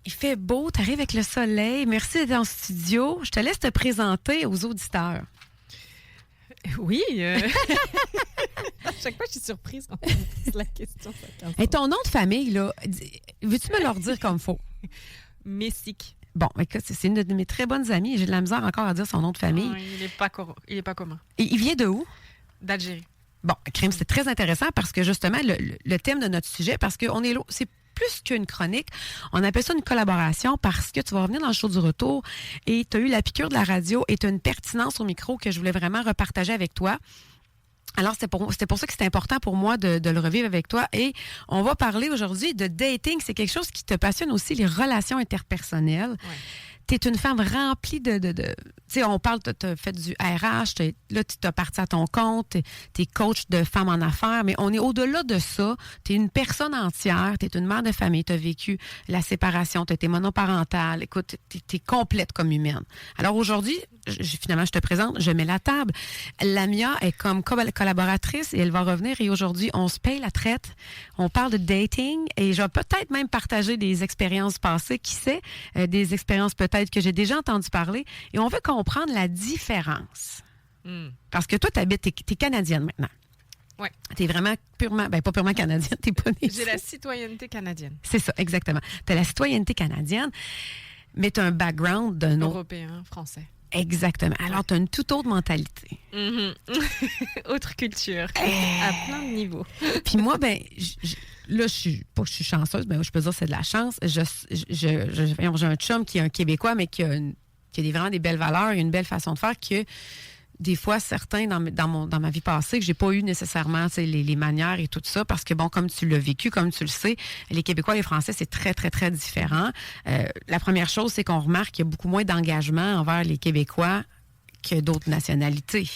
Il fait beau, tu arrives avec le soleil. Merci d'être en studio. Je te laisse te présenter aux auditeurs. Oui. À chaque fois, je suis surprise quand on me pose la question. Et ton nom de famille, là, veux-tu me leur dire comme il faut? Messic. Bon, écoute, c'est une de mes très bonnes amies. J'ai de la misère encore à dire son nom de famille. Il n'est pas commun. Et il vient de où? D'Algérie. Bon, crime, c'est très intéressant parce que justement, le thème de notre sujet, parce qu'on est là, c'est plus qu'une chronique. On appelle ça une collaboration parce que tu vas revenir dans le show du retour et tu as eu la piqûre de la radio et tu as une pertinence au micro que je voulais vraiment repartager avec toi. Alors, c'était pour ça que c'était important pour moi de le revivre avec toi. Et on va parler aujourd'hui de dating. C'est quelque chose qui te passionne aussi, les relations interpersonnelles. Ouais. Tu es une femme remplie de tu sais, on parle, tu as fait du RH, là, tu es parti à ton compte, tu es coach de femmes en affaires, mais on est au-delà de ça. Tu es une personne entière, tu es une mère de famille, tu as vécu la séparation, tu as été monoparentale. Écoute, tu es complète comme humaine. Alors aujourd'hui, finalement, je te présente, je mets la table. Lamia est comme collaboratrice et elle va revenir et aujourd'hui, on se paye la traite. On parle de dating et je vais peut-être même partager des expériences passées, qui sait, des expériences peut-être que j'ai déjà entendu parler. Et on veut comprendre la différence. Parce que toi, t'es canadienne maintenant. Oui. T'es vraiment purement, pas purement canadienne, t'es pas née. J'ai la citoyenneté canadienne. C'est ça, exactement. T'as la citoyenneté canadienne, mais t'as un background d'un autre. Européen, français. Exactement. Alors, t'as une toute autre mentalité. Autre culture. À plein de niveaux. Puis moi, là, je suis chanceuse, mais je peux dire que c'est de la chance. J'ai un chum qui est un Québécois, mais qui a vraiment des belles valeurs, une belle façon de faire que des fois, certains dans ma vie passée, que j'ai pas eu nécessairement les manières et tout ça, parce que, bon, comme tu l'as vécu, comme tu le sais, les Québécois et les Français, c'est très, très, très différent. La première chose, c'est qu'on remarque qu'il y a beaucoup moins d'engagement envers les Québécois que d'autres nationalités.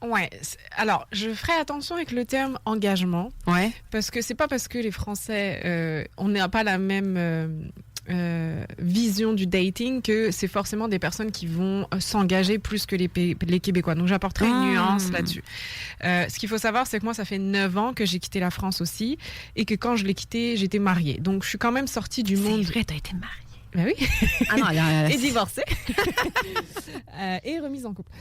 Ouais. Alors, je ferai attention avec le terme engagement. Ouais. Parce que c'est pas parce que les Français, on n'a pas la même vision du dating que c'est forcément des personnes qui vont s'engager plus que les Québécois. Donc, j'apporterai une nuance là-dessus. Ce qu'il faut savoir, c'est que moi, ça fait 9 ans que j'ai quitté la France aussi et que quand je l'ai quitté, j'étais mariée. Donc, je suis quand même sortie du monde... C'est vrai, t'as été mariée. Ben oui. Ah non, et divorcée. Et remise en couple.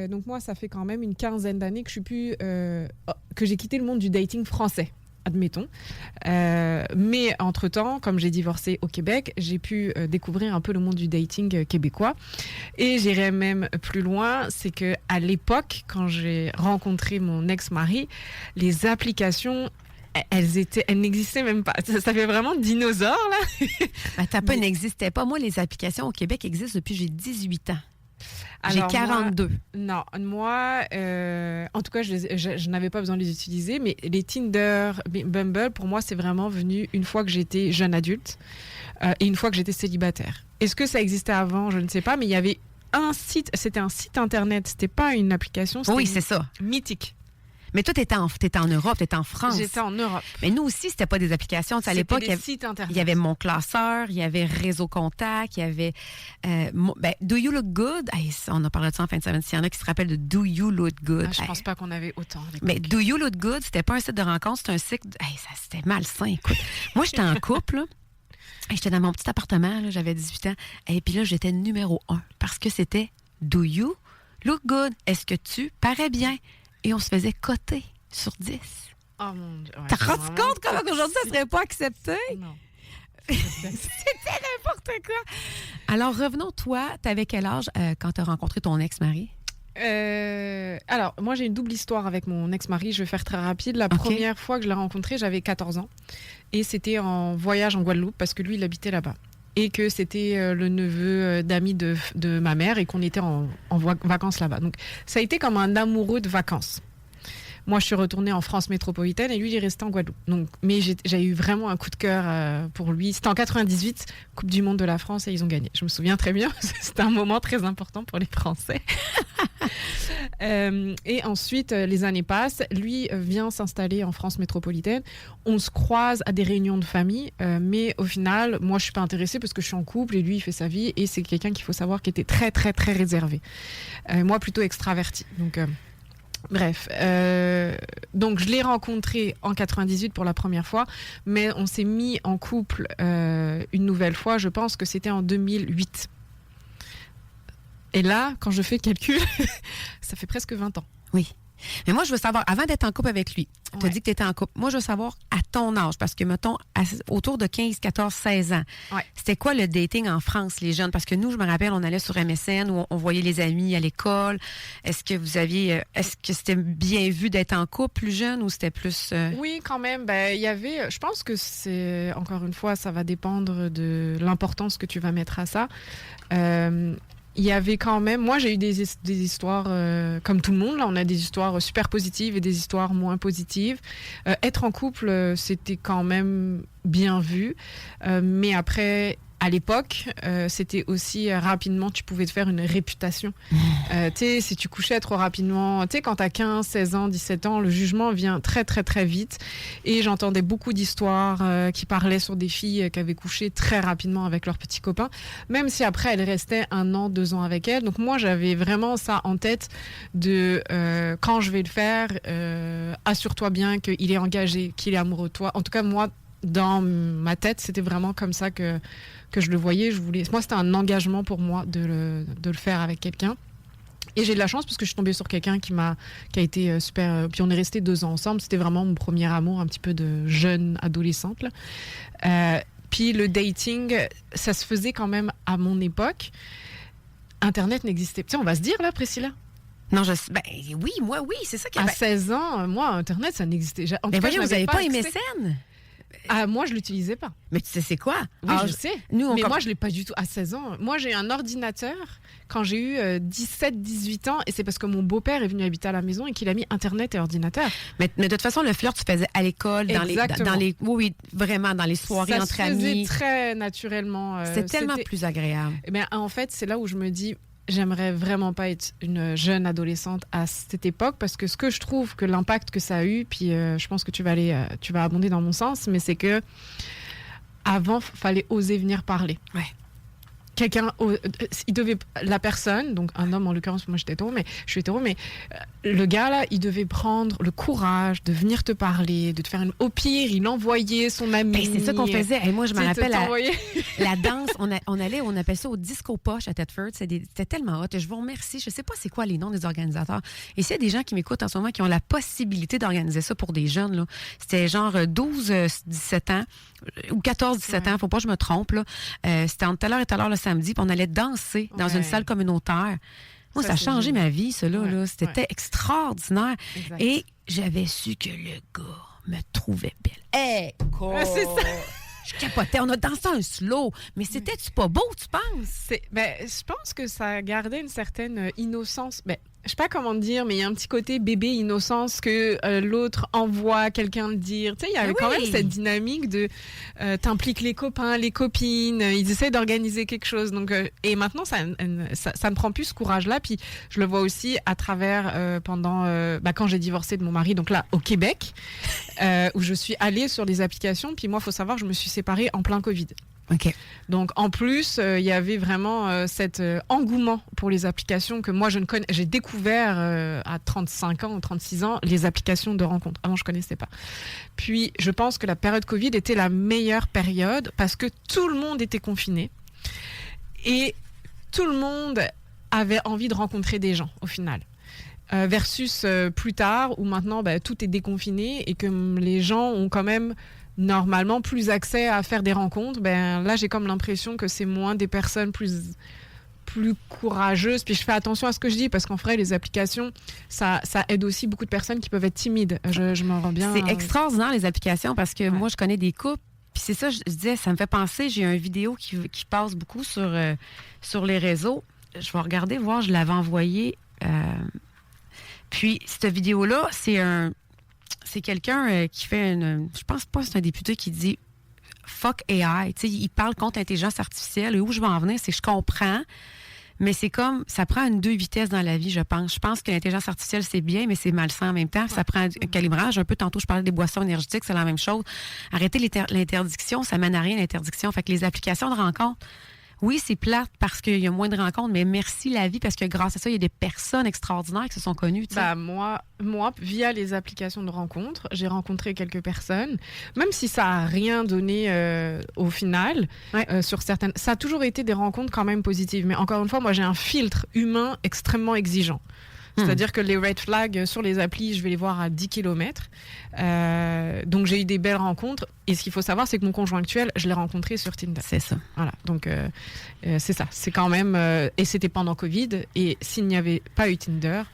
Donc moi, ça fait quand même une quinzaine d'années que que j'ai quitté le monde du dating français, admettons. Mais entre-temps, comme j'ai divorcé au Québec, j'ai pu découvrir un peu le monde du dating québécois. Et j'irai même plus loin, c'est que à l'époque, quand j'ai rencontré mon ex-mari, les applications... Elles n'existaient même pas. Ça fait vraiment dinosaure, là. Attends, n'existait pas. Moi, les applications au Québec existent depuis que j'ai 18 ans. Alors, j'ai 42. Moi, en tout cas, je n'avais pas besoin de les utiliser, mais les Tinder, Bumble, pour moi, c'est vraiment venu une fois que j'étais jeune adulte et une fois que j'étais célibataire. Est-ce que ça existait avant? Je ne sais pas, mais il y avait un site, c'était un site internet, c'était pas une application. Oui, c'est ça. Mythique. Mais toi, t'étais en Europe, t'étais en France. J'étais en Europe. Mais nous aussi, c'était pas des applications. À l'époque, il y avait Mon Classeur, il y avait Réseau Contact, il y avait Do You Look Good? Hey, on a parlé de ça en fin de semaine. S'il y en a qui se rappellent de Do You Look Good. Je pense pas qu'on avait autant. Mais Do You Look Good, c'était pas un site de rencontre, c'était un site... c'était malsain, écoute. Moi, j'étais en couple, là. J'étais dans mon petit appartement, là, j'avais 18 ans. Et puis là, j'étais numéro 1 parce que c'était Do You Look Good? Est-ce que tu parais bien? Et on se faisait coter sur 10. Oh mon Dieu. Ouais, t'as rendu compte comment qu'aujourd'hui, ça serait pas accepté? Non. C'était n'importe quoi. Alors, revenons, toi, t'avais quel âge quand t'as rencontré ton ex-mari? Alors, moi, j'ai une double histoire avec mon ex-mari. Je vais faire très rapide. La première fois que je l'ai rencontré, j'avais 14 ans. Et c'était en voyage en Guadeloupe parce que lui, il habitait là-bas. Et que c'était le neveu d'amis de ma mère et qu'on était en vacances là-bas. Donc, ça a été comme un amoureux de vacances. Moi, je suis retournée en France métropolitaine et lui, il est resté en Guadeloupe. Donc, mais j'ai eu vraiment un coup de cœur pour lui. C'était en 98, Coupe du Monde de la France, et ils ont gagné. Je me souviens très bien, c'était un moment très important pour les Français. Et ensuite, les années passent. Lui vient s'installer en France métropolitaine. On se croise à des réunions de famille, mais au final, moi, je suis pas intéressée parce que je suis en couple et lui, il fait sa vie. Et c'est quelqu'un qu'il faut savoir qui était très, très, très réservé. Moi, plutôt extraverti. Donc... Bref, donc je l'ai rencontré en 98 pour la première fois, mais on s'est mis en couple une nouvelle fois, je pense que c'était en 2008. Et là, quand je fais le calcul, ça fait presque 20 ans. Oui. Mais moi, je veux savoir, avant d'être en couple avec lui, tu as dit que tu étais en couple. Moi, je veux savoir à ton âge, parce que, mettons, autour de 15, 14, 16 ans, c'était quoi le dating en France, les jeunes? Parce que nous, je me rappelle, on allait sur MSN où on voyait les amis à l'école. Est-ce que c'était bien vu d'être en couple plus jeune ou c'était plus... Oui, quand même. Ben, il y avait... Je pense que c'est... Encore une fois, ça va dépendre de l'importance que tu vas mettre à ça. Il y avait quand même... Moi, j'ai eu des histoires comme tout le monde. Là, on a des histoires super positives et des histoires moins positives. Être en couple, c'était quand même bien vu. Mais après... À l'époque, c'était aussi rapidement, tu pouvais te faire une réputation. Tu sais, si tu couchais trop rapidement, tu sais, quand tu as 15, 16 ans, 17 ans, le jugement vient très, très, très vite. Et j'entendais beaucoup d'histoires qui parlaient sur des filles qui avaient couché très rapidement avec leurs petits copains, même si après, elles restaient 1 an, 2 ans avec elles. Donc moi, j'avais vraiment ça en tête de quand je vais le faire, assure-toi bien qu'il est engagé, qu'il est amoureux de toi. En tout cas, moi, dans ma tête, c'était vraiment comme ça que je le voyais. Moi, c'était un engagement pour moi de le faire avec quelqu'un. Et j'ai de la chance parce que je suis tombée sur quelqu'un qui a été super. Puis on est resté 2 ans ensemble. C'était vraiment mon premier amour, un petit peu de jeune adolescente. Puis le dating, ça se faisait quand même à mon époque. Internet n'existait pas. Tu sais, on va se dire là, Priscilla. Non, oui, c'est ça qui a... À 16 ans, moi, Internet, ça n'existait jamais. Mais voyons, vous n'avez pas MSN? Ah, moi, je l'utilisais pas. Mais tu sais, c'est quoi? Oui, je sais. Mais moi, je l'ai pas du tout. À 16 ans, moi, j'ai eu un ordinateur quand j'ai eu 17, 18 ans. Et c'est parce que mon beau-père est venu habiter à la maison et qu'il a mis Internet et ordinateur. Mais de toute façon, le flirt, tu faisais à l'école, dans les oui, vraiment, dans les soirées entre amis. Ça se faisait très naturellement. C'était tellement plus agréable. Eh bien, en fait, c'est là où je me dis... J'aimerais vraiment pas être une jeune adolescente à cette époque parce que ce que je trouve que l'impact que ça a eu, puis je pense que tu vas abonder dans mon sens, mais c'est que avant, fallait oser venir parler. Ouais. La personne, donc un homme en l'occurrence, moi je suis hétéro, mais le gars là, il devait prendre le courage de venir te parler, de te faire au pire, il envoyait son ami. Ben, c'est ça qu'on faisait. Et moi, je me rappelle la danse, on appelle ça au disco poche à Thetford. C'était tellement hot. Et je vous remercie. Je sais pas c'est quoi les noms des organisateurs. Et s'il y a des gens qui m'écoutent en ce moment qui ont la possibilité d'organiser ça pour des jeunes, là, c'était genre 12-17 ans ou 14-17 ans, faut pas que je me trompe. Là. C'était entre telle heure et telle heure le samedi, puis on allait danser dans une salle communautaire. Moi, ça a changé ma vie, ça, là. Là. C'était extraordinaire. Exact. Et j'avais su que le gars me trouvait belle. C'est ça. Je capotais. On a dansé un slow. Mais c'était-tu pas beau, tu penses? Je pense que ça gardait une certaine innocence. Je sais pas comment dire, mais il y a un petit côté bébé innocence que l'autre envoie quelqu'un le dire. Tu sais, il y avait quand même cette dynamique de t'impliques les copains, les copines, ils essaient d'organiser quelque chose. Donc, et maintenant, ça ne prend plus ce courage-là. Puis je le vois aussi à travers pendant quand j'ai divorcé de mon mari, donc là au Québec, où je suis allée sur les applications. Puis moi, faut savoir, je me suis séparée en plein Covid. OK. Donc, en plus, il y avait vraiment cet engouement pour les applications que moi, je ne connais. J'ai découvert à 35 ans ou 36 ans les applications de rencontres. Avant, je ne connaissais pas. Puis, je pense que la période Covid était la meilleure période parce que tout le monde était confiné et tout le monde avait envie de rencontrer des gens, au final. Versus plus tard, où maintenant, tout est déconfiné et que les gens ont quand même... normalement plus accès à faire des rencontres. Là, j'ai comme l'impression que c'est moins des personnes plus courageuses. Puis je fais attention à ce que je dis parce qu'en vrai, les applications, ça aide aussi beaucoup de personnes qui peuvent être timides. Je m'en rends bien. C'est extraordinaire, les applications, parce que moi, je connais des couples. Puis c'est ça, je disais, ça me fait penser, j'ai une vidéo qui passe beaucoup sur les réseaux. Je vais regarder, voir, je l'avais envoyée. Puis cette vidéo-là, c'est quelqu'un qui fait je pense pas que c'est un député qui dit fuck AI. Tu sais, il parle contre l'intelligence artificielle. Et où je veux en venir, c'est que je comprends, mais c'est comme, ça prend 2 vitesses dans la vie, je pense. Je pense que l'intelligence artificielle, c'est bien, mais c'est malsain en même temps. Ça prend un calibrage. Un peu tantôt, je parlais des boissons énergétiques, c'est la même chose. Arrêter l'interdiction, ça mène à rien, l'interdiction. Fait que les applications de rencontre, Oui, c'est plate parce qu'il y a moins de rencontres, mais merci la vie parce que grâce à ça, il y a des personnes extraordinaires qui se sont connues. Moi, via les applications de rencontres, j'ai rencontré quelques personnes, même si ça n'a rien donné au final, sur certaines... Ça a toujours été des rencontres quand même positives. Mais encore une fois, moi, j'ai un filtre humain extrêmement exigeant. C'est-à-dire que les red flags sur les applis, je vais les voir à 10 km. Donc, j'ai eu des belles rencontres. Et ce qu'il faut savoir, c'est que mon conjoint actuel, je l'ai rencontré sur Tinder. C'est ça. Voilà. Donc, c'est ça. C'est quand même... et c'était pendant Covid. Et s'il n'y avait pas eu Tinder,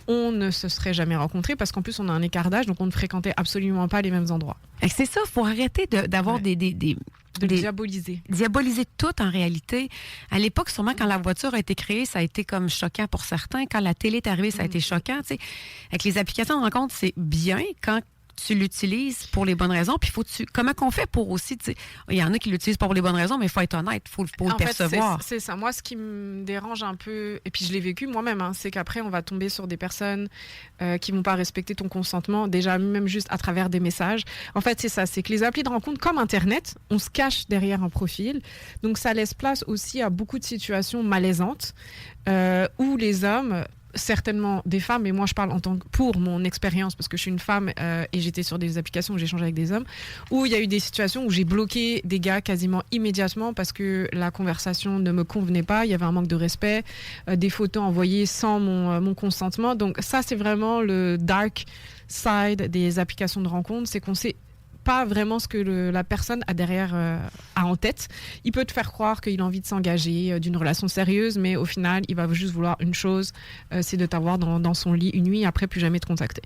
on ne se serait jamais rencontrés parce qu'en plus, on a un écart d'âge. Donc, on ne fréquentait absolument pas les mêmes endroits. Et c'est ça. Il faut arrêter d'avoir de diaboliser. Diaboliser tout en réalité. À l'époque, sûrement, quand la voiture a été créée, ça a été comme choquant pour certains. Quand la télé est arrivée, ça a été choquant. T'sais. Avec les applications de rencontre, c'est bien quand tu l'utilises pour les bonnes raisons. Puis comment qu'on fait pour aussi, il y en a qui l'utilisent pas pour les bonnes raisons, mais il faut être honnête, il faut le percevoir. C'est ça. Moi, ce qui me dérange un peu, et puis je l'ai vécu moi-même, c'est qu'après, on va tomber sur des personnes qui vont pas respecter ton consentement, déjà même juste à travers des messages. En fait, c'est ça, c'est que les applis de rencontre, comme Internet, on se cache derrière un profil. Donc, ça laisse place aussi à beaucoup de situations malaisantes où les hommes... certainement des femmes, mais moi je parle pour mon expérience, parce que je suis une femme et j'étais sur des applications où j'échangeais avec des hommes, où il y a eu des situations où j'ai bloqué des gars quasiment immédiatement parce que la conversation ne me convenait pas, il y avait un manque de respect, des photos envoyées sans mon consentement. Donc ça, c'est vraiment le dark side des applications de rencontre, c'est qu'on sait pas vraiment ce que la personne a derrière a en tête. Il peut te faire croire qu'il a envie de s'engager d'une relation sérieuse, mais au final, il va juste vouloir une chose, c'est de t'avoir dans son lit une nuit, après plus jamais te contacter.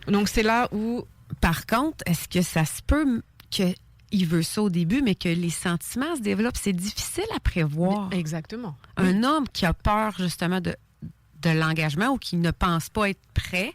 Donc c'est là où... Par contre, est-ce que ça se peut qu'il veut ça au début, mais que les sentiments se développent? C'est difficile à prévoir. Exactement. Un homme qui a peur justement de l'engagement ou qui ne pense pas être prêt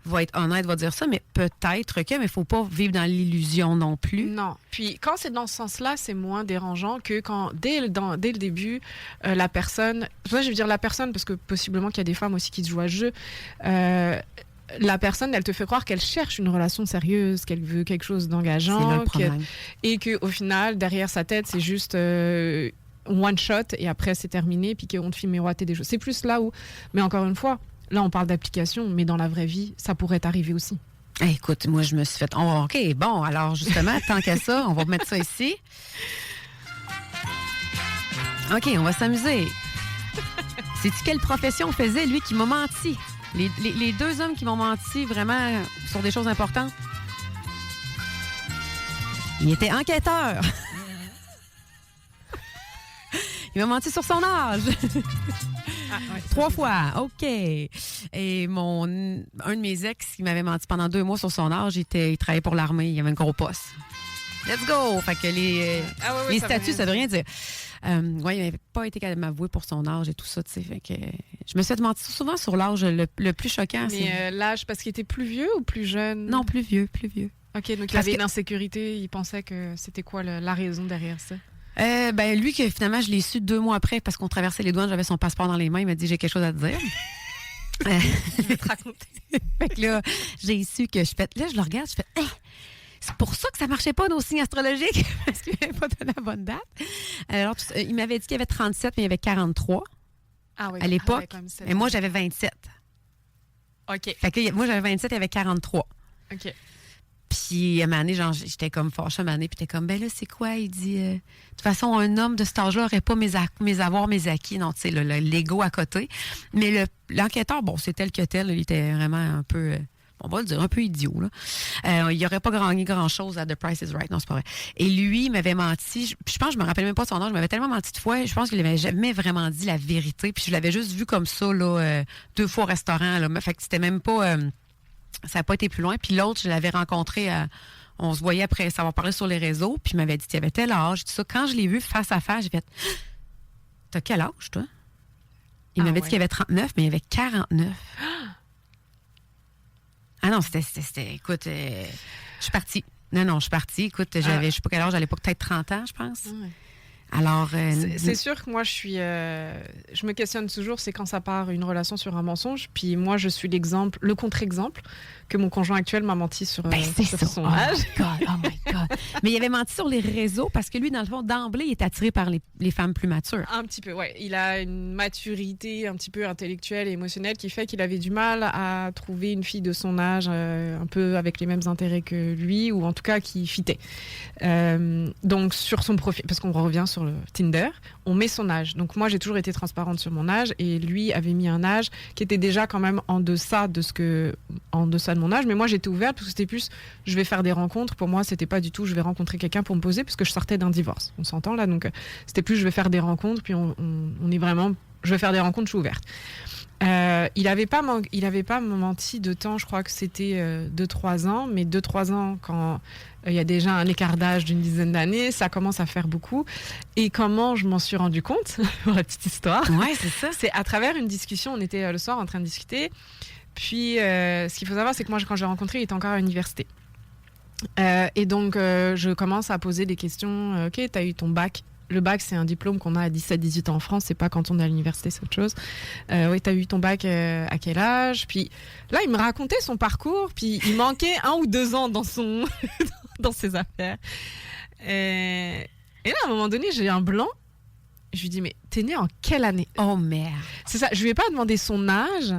va être honnête, va dire ça, mais peut-être que, mais il ne faut pas vivre dans l'illusion non plus. Non. Puis quand c'est dans ce sens-là, c'est moins dérangeant que quand, dès le début, la personne... Moi, je veux dire la personne, parce que possiblement qu'il y a des femmes aussi qui se jouent à ce jeu. La personne, elle te fait croire qu'elle cherche une relation sérieuse, qu'elle veut quelque chose d'engageant. C'est là le problème. Et qu'au final, derrière sa tête, c'est juste... one shot et après c'est terminé puis qu'on te fait miroiter des choses. C'est plus là où, mais encore une fois, là on parle d'application, mais dans la vraie vie, ça pourrait arriver aussi. Écoute, moi je me suis fait... OK, bon, alors justement, tant qu'à ça, on va mettre ça ici. OK, on va s'amuser. Sais-tu quelle profession faisait lui qui m'a menti? Les deux hommes qui m'ont menti vraiment sur des choses importantes. Il était enquêteur. Il m'a menti sur son âge. 3 fois. OK. Et un de mes ex qui m'avait menti pendant 2 mois sur son âge, il travaillait pour l'armée. Il avait un gros poste. Let's go! Fait que les statuts, ça veut rien dire. Il n'avait pas été capable de m'avouer pour son âge et tout ça, tu sais. Fait que je me suis fait mentir souvent sur l'âge le plus choquant. Mais l'âge, parce qu'il était plus vieux ou plus jeune? Non, plus vieux, plus vieux. OK, donc il avait une insécurité. Il pensait que c'était quoi la raison derrière ça? Lui, que finalement, je l'ai su 2 mois après parce qu'on traversait les douanes, j'avais son passeport dans les mains. Il m'a dit, j'ai quelque chose à te dire. Je vais te raconter. Fait que là, j'ai su que je le regarde, je fais, c'est pour ça que ça marchait pas nos signes astrologiques parce qu'il m'avait pas donné la bonne date. Alors, il m'avait dit qu'il y avait 37, mais il y avait 43 à l'époque. Et moi, j'avais 27. OK. Fait que moi, j'avais 27, il y avait 43. OK. Puis, à un moment donné, j'étais comme fâchée, à un moment donné, puis t'es comme, ben là, c'est quoi? Il dit, de toute façon, un homme de cet âge-là n'aurait pas mes avoirs, mes acquis. Non, tu sais, l'ego à côté. Mais l'enquêteur, bon, c'est tel que tel. Il était vraiment un peu, on va le dire, un peu idiot, là. Il n'aurait pas gagné grand-chose à The Price is Right. Non, c'est pas vrai. Et lui, il m'avait menti. Je pense, je me rappelle même pas de son âge. Il m'avait tellement menti de fois. Je pense qu'il n'avait jamais vraiment dit la vérité. Puis, je l'avais juste vu comme ça, là, 2 fois au restaurant, là. Fait que c'était même pas... ça n'a pas été plus loin. Puis l'autre, je l'avais rencontré, on se voyait après savoir parler sur les réseaux, puis il m'avait dit, tu avais tel âge, tout ça. Quand je l'ai vu face à face, j'ai fait, t'as quel âge, toi? Il m'avait dit qu'il avait 39, mais il avait 49. Ah non, c'était écoute, je suis partie. Non, je suis partie. Écoute, je sais pas quel âge à l'époque, peut-être 30 ans, je pense. Alors, c'est sûr que moi, je me questionne toujours, c'est quand ça part une relation sur un mensonge. Puis moi, je suis le contre-exemple que mon conjoint actuel m'a menti sur son âge. Oh my God. Mais il avait menti sur les réseaux parce que lui, dans le fond, d'emblée, il est attiré par les femmes plus matures. Un petit peu, ouais. Il a une maturité un petit peu intellectuelle et émotionnelle qui fait qu'il avait du mal à trouver une fille de son âge, un peu avec les mêmes intérêts que lui, ou en tout cas qui fitait. Donc sur son profil, parce qu'on revient sur le Tinder, on met son âge. Donc moi, j'ai toujours été transparente sur mon âge et lui avait mis un âge qui était déjà quand même en deçà de mon âge. Mais moi, j'étais ouverte parce que c'était plus, je vais faire des rencontres. Pour moi, c'était pas du tout, je vais rencontrer quelqu'un pour me poser parce que je sortais d'un divorce. On s'entend là, donc c'était plus, je vais faire des rencontres. Puis on est vraiment, je vais faire des rencontres, je suis ouverte. Il avait pas menti de temps, je crois que c'était 2-3 ans, mais 2-3 ans quand il y a déjà un écart d'âge d'une dizaine d'années, ça commence à faire beaucoup. Et comment je m'en suis rendu compte, pour la petite histoire, ouais, c'est ça. C'est à travers une discussion, on était le soir en train de discuter, puis ce qu'il faut savoir, c'est que moi quand je l'ai rencontré, il était encore à l'université. Et donc je commence à poser des questions, ok, t'as eu ton bac? Le bac, c'est un diplôme qu'on a à 17-18 ans en France. C'est pas quand on est à l'université, c'est autre chose. Oui, t'as eu ton bac à quel âge? Puis là, il me racontait son parcours. Puis il manquait 1 ou 2 ans dans ses affaires. Et là, à un moment donné, j'ai un blanc. Je lui dis, mais t'es né en quelle année? Oh merde. C'est ça. Je lui ai pas demandé son âge.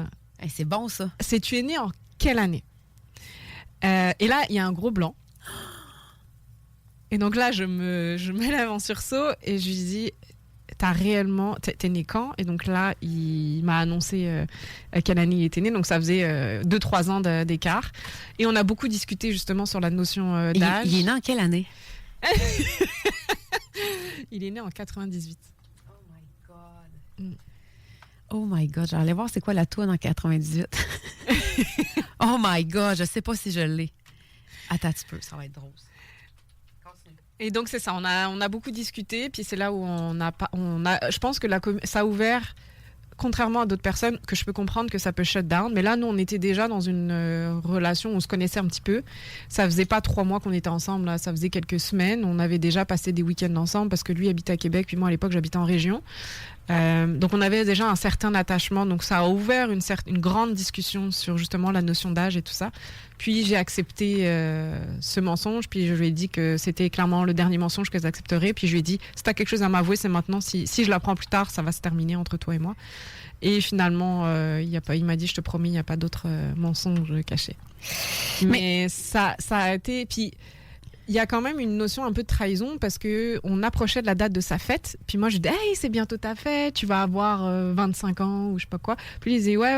C'est bon, ça. C'est tu es né en quelle année? Et là, il y a un gros blanc. Et donc là, je m'élève en sursaut et je lui dis, t'es né quand? Et donc là, il m'a annoncé à quelle année il était né. Donc ça faisait 2-3 ans d'écart. Et on a beaucoup discuté justement sur la notion d'âge. Il est né en quelle année? Il est né en 98. Oh my God. Oh my God. J'allais voir c'est quoi la toune en 98. Oh my God. Je sais pas si je l'ai. Attends un petit peu, ça va être drôle. Et donc c'est ça, on a beaucoup discuté, puis c'est là où je pense que ça a ouvert, contrairement à d'autres personnes, que je peux comprendre que ça peut shut down, mais là nous on était déjà dans une relation où on se connaissait un petit peu. Ça faisait pas 3 mois qu'on était ensemble, là, ça faisait quelques semaines. On avait déjà passé des week-ends ensemble parce que lui habitait à Québec, puis moi à l'époque j'habitais en région. Donc on avait déjà un certain attachement, donc ça a ouvert une grande discussion sur justement la notion d'âge et tout ça. Puis j'ai accepté ce mensonge, puis je lui ai dit que c'était clairement le dernier mensonge que j'accepterais. Puis je lui ai dit, si tu as quelque chose à m'avouer, c'est maintenant. Si je l'apprends plus tard, ça va se terminer entre toi et moi. Et finalement, il m'a dit, je te promets, il n'y a pas d'autres mensonges cachés. Mais ça a été... Puis il y a quand même une notion un peu de trahison parce qu'on approchait de la date de sa fête. Puis moi, je dis, hey, c'est bientôt ta fête, tu vas avoir 25 ans ou je sais pas quoi. Puis il disait, ouais.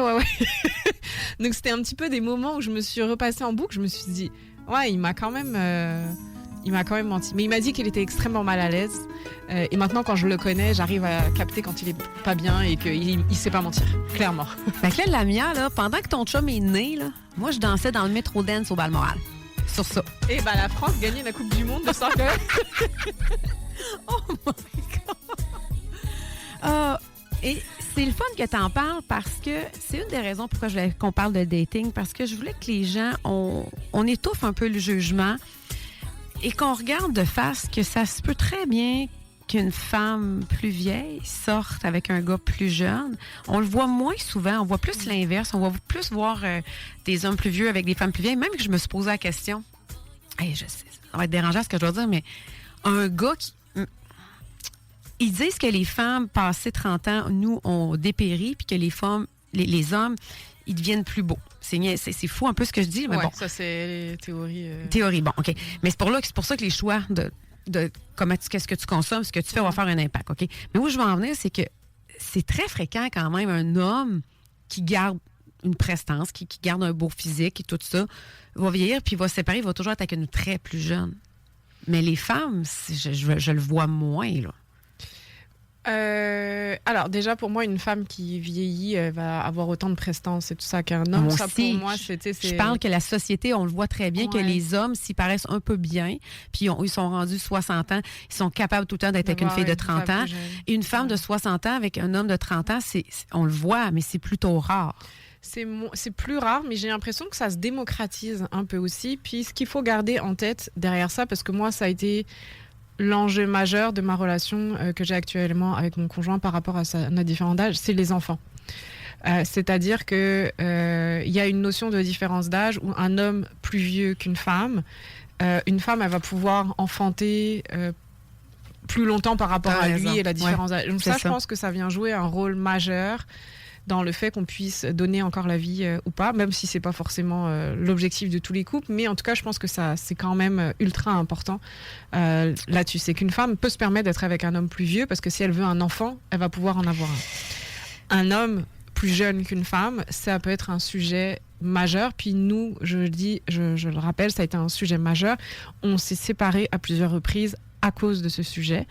Donc c'était un petit peu des moments où je me suis repassée en boucle. Je me suis dit, ouais, il m'a quand même menti. Mais il m'a dit qu'il était extrêmement mal à l'aise. Et maintenant, quand je le connais, j'arrive à capter quand il est pas bien et qu'il sait pas mentir, clairement. Fait que là, Lamia, là, pendant que ton chum est né, là, moi, je dansais dans le métro dance au Balmoral. Sur ça. Et la France gagnait la Coupe du Monde de soccer. Oh my God! Et c'est le fun que tu en parles parce que c'est une des raisons pourquoi je voulais qu'on parle de dating, parce que je voulais que les gens, on étouffe un peu le jugement et qu'on regarde de face que ça se peut très bien qu'une femme plus vieille sorte avec un gars plus jeune. On le voit moins souvent. On voit plus l'inverse. On va plus voir des hommes plus vieux avec des femmes plus vieilles. Même que je me suis posé la question. Hey, je sais, ça va être dérangeant ce que je dois dire, mais un gars qui... Ils disent que les femmes passées 30 ans, nous, on dépérit, puis que les femmes, les hommes, ils deviennent plus beaux. C'est fou un peu ce que je dis, mais bon. Ça, c'est théorie. Théorie, bon, OK. Mais c'est pour ça que les choix de qu'est-ce que tu consommes, ce que tu fais va faire un impact, OK? Mais où je veux en venir, c'est que c'est très fréquent quand même un homme qui garde une prestance, qui garde un beau physique et tout ça, va vieillir puis va se séparer, il va toujours être avec une très plus jeune. Mais les femmes, je le vois moins, là. Alors déjà pour moi une femme qui vieillit va avoir autant de prestance et tout ça qu'un homme. Moi ça aussi, pour moi je parle que la société, on le voit très bien, que les hommes s'ils paraissent un peu bien puis ils sont rendus 60 ans, ils sont capables tout le temps d'être avec une fille de 30 ans et une femme de 60 ans avec un homme de 30 ans, on le voit mais c'est plutôt rare. C'est plus rare, mais j'ai l'impression que ça se démocratise un peu aussi. Puis ce qu'il faut garder en tête derrière ça, parce que moi ça a été l'enjeu majeur de ma relation que j'ai actuellement avec mon conjoint par rapport à notre différence d'âge, c'est les enfants. C'est-à-dire que y a une notion de différence d'âge où un homme plus vieux qu'une femme, elle va pouvoir enfanter plus longtemps par rapport à lui et la différence d'âge. Donc ça, je pense que ça vient jouer un rôle majeur dans le fait qu'on puisse donner encore la vie ou pas, même si c'est pas forcément l'objectif de tous les couples, mais en tout cas, je pense que ça, c'est quand même ultra important là-dessus. C'est qu'une femme peut se permettre d'être avec un homme plus vieux, parce que si elle veut un enfant, elle va pouvoir en avoir un. Un homme plus jeune qu'une femme, ça peut être un sujet majeur. Puis nous, je le rappelle, ça a été un sujet majeur. On s'est séparés à plusieurs reprises à cause de ce sujet,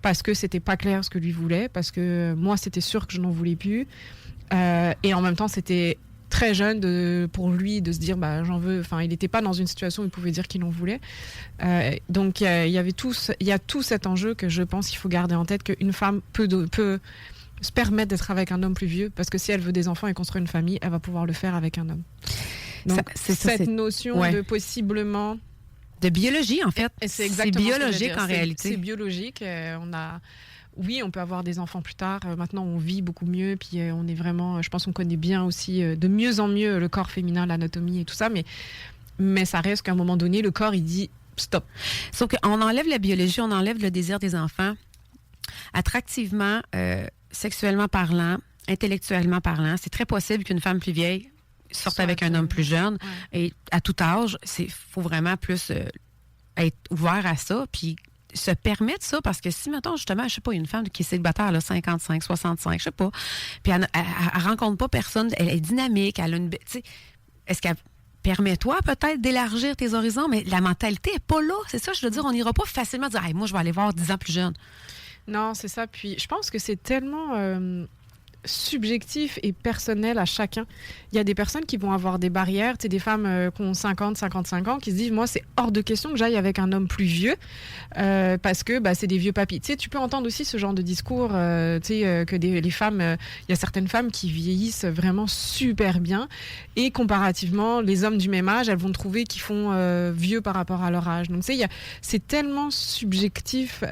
parce que c'était pas clair ce que lui voulait, parce que moi, c'était sûr que je n'en voulais plus. Et en même temps, c'était très jeune pour lui de se dire j'en veux. Enfin, il n'était pas dans une situation où il pouvait dire qu'il en voulait. Donc, il y a tout cet enjeu que je pense qu'il faut garder en tête, qu'une femme peut se permettre d'être avec un homme plus vieux, parce que si elle veut des enfants et construire une famille, elle va pouvoir le faire avec un homme. Donc, cette notion de possiblement... De biologie, en fait. C'est exactement biologique en réalité. C'est biologique. Oui, on peut avoir des enfants plus tard. Maintenant, on vit beaucoup mieux. Puis on est vraiment... Je pense qu'on connaît bien aussi de mieux en mieux le corps féminin, l'anatomie et tout ça. Mais ça reste qu'à un moment donné, le corps, il dit stop. Sauf qu'on enlève la biologie, on enlève le désir des enfants. Attractivement, sexuellement parlant, intellectuellement parlant, c'est très possible qu'une femme plus vieille sorte avec un homme plus jeune. Ouais. Et à tout âge, faut vraiment plus être ouvert à ça, puis se permettre ça, parce que si, mettons, justement, je sais pas, une femme qui est célibataire, là, 55, 65, je sais pas, puis elle rencontre pas personne, elle est dynamique, elle a une... Tu sais, est-ce qu'elle... Permets-toi peut-être d'élargir tes horizons, mais la mentalité est pas là. C'est ça, je veux dire, on n'ira pas facilement dire hey, moi, je vais aller voir 10 ans plus jeune. Non, c'est ça. Puis je pense que c'est tellement subjectif et personnel à chacun. Il y a des personnes qui vont avoir des barrières, tu sais, des femmes qui ont 50, 55 ans, qui se disent, moi, c'est hors de question que j'aille avec un homme plus vieux, parce que c'est des vieux papis. Tu sais, tu peux entendre aussi ce genre de discours, que les femmes, il y a certaines femmes qui vieillissent vraiment super bien, et comparativement, les hommes du même âge, elles vont trouver qu'ils font vieux par rapport à leur âge. Donc, tu sais, c'est tellement subjectif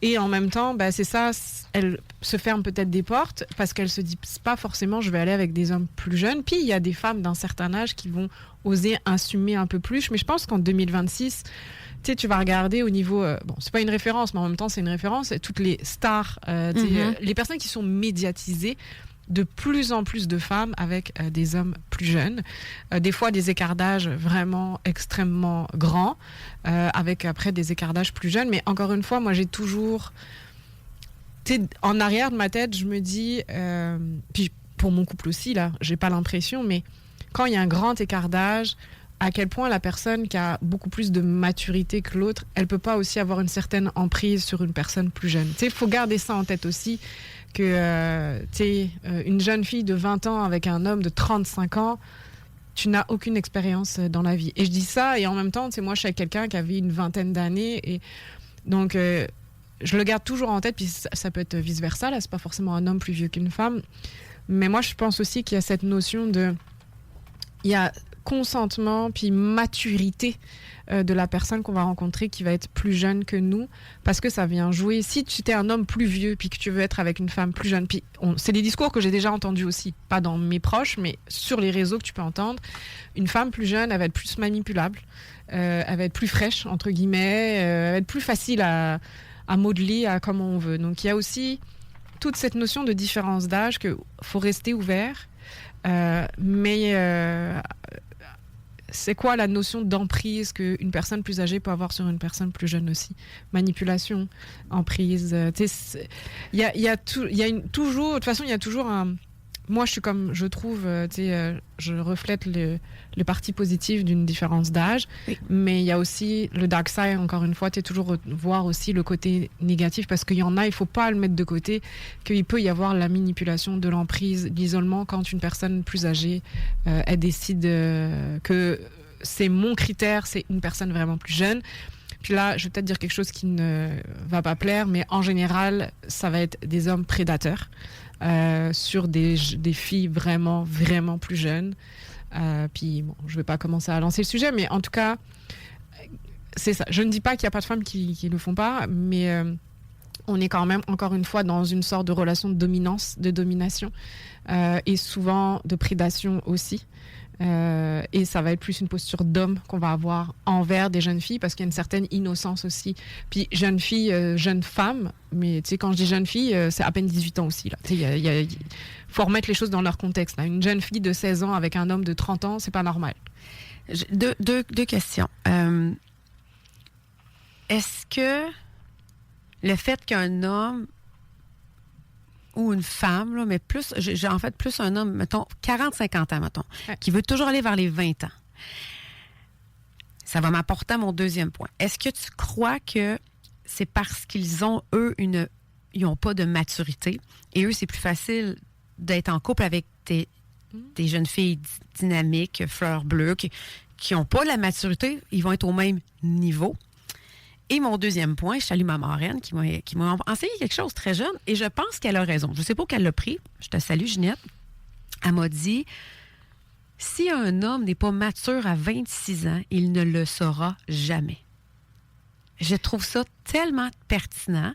et en même temps, c'est ça, elles se ferment peut-être des portes parce qu'elles se disent pas forcément je vais aller avec des hommes plus jeunes. Puis il y a des femmes d'un certain âge qui vont oser assumer un peu plus. Mais je pense qu'en 2026, tu vas regarder au niveau... c'est pas une référence, mais en même temps, c'est une référence. Toutes les stars, les personnes qui sont médiatisées, de plus en plus de femmes avec des hommes plus jeunes. Des fois, des écarts d'âge vraiment extrêmement grands, avec après des écarts d'âge plus jeunes. Mais encore une fois, moi, j'ai toujours... en arrière de ma tête, je me dis... puis pour mon couple aussi, là, j'ai pas l'impression, mais quand il y a un grand écart d'âge, à quel point la personne qui a beaucoup plus de maturité que l'autre, elle peut pas aussi avoir une certaine emprise sur une personne plus jeune. Il faut garder ça en tête aussi, que une jeune fille de 20 ans avec un homme de 35 ans, tu n'as aucune expérience dans la vie. Et je dis ça, et en même temps, moi, je suis avec quelqu'un qui avait une vingtaine d'années, et donc... je le garde toujours en tête, puis ça peut être vice-versa, là, c'est pas forcément un homme plus vieux qu'une femme, mais moi, je pense aussi qu'il y a cette notion il y a consentement, puis maturité de la personne qu'on va rencontrer qui va être plus jeune que nous, parce que ça vient jouer. Si tu es un homme plus vieux, puis que tu veux être avec une femme plus jeune, puis c'est des discours que j'ai déjà entendus aussi, pas dans mes proches, mais sur les réseaux que tu peux entendre, une femme plus jeune, elle va être plus manipulable, elle va être plus fraîche, entre guillemets, elle va être plus facile à modeler à comment on veut. Donc, il y a aussi toute cette notion de différence d'âge qu'il faut rester ouvert. Mais c'est quoi la notion d'emprise qu'une personne plus âgée peut avoir sur une personne plus jeune aussi? Manipulation, emprise. Il y a toujours... De toute façon, il y a toujours un... Moi, je trouve, je reflète le parti positif d'une différence d'âge, oui. Mais il y a aussi le dark side, encore une fois, toujours voir aussi le côté négatif, parce qu'il y en a, il ne faut pas le mettre de côté, qu'il peut y avoir la manipulation, de l'emprise, l'isolement, quand une personne plus âgée, elle décide que c'est mon critère, c'est une personne vraiment plus jeune. Puis là, je vais peut-être dire quelque chose qui ne va pas plaire, mais en général, ça va être des hommes prédateurs. Sur des filles vraiment, vraiment plus jeunes. Puis bon, je ne vais pas commencer à lancer le sujet, mais en tout cas, C'est ça. Je ne dis pas qu'il n'y a pas de femmes qui le font pas, mais on est quand même, encore une fois, dans une sorte de relation de dominance, de domination, et souvent de prédation aussi. Et ça va être plus une posture d'homme qu'on va avoir envers des jeunes filles, parce qu'il y a une certaine innocence aussi. Puis jeune fille, jeune femme, mais tu sais, quand je dis jeune fille, c'est à peine 18 ans aussi. Il faut remettre les choses dans leur contexte. Là. Une jeune fille de 16 ans avec un homme de 30 ans, c'est pas normal. Deux questions. Est-ce que le fait qu'un homme ou une femme, là, mais plus, j'ai en fait plus un homme, mettons, 40-50 ans, mettons, qui veut toujours aller vers les 20 ans, ça va m'apporter à mon deuxième point. Est-ce que tu crois que c'est parce qu'ils ont, eux, ils n'ont pas de maturité, et eux, c'est plus facile d'être en couple avec des jeunes filles dynamiques, fleurs bleues, qui n'ont pas la maturité, ils vont être au même niveau? Et mon deuxième point, je salue ma marraine qui m'a enseigné quelque chose très jeune, et je pense qu'elle a raison. Je ne sais pas où qu'elle l'a pris. Je te salue, Ginette. Elle m'a dit, si un homme n'est pas mature à 26 ans, il ne le sera jamais. Je trouve ça tellement pertinent.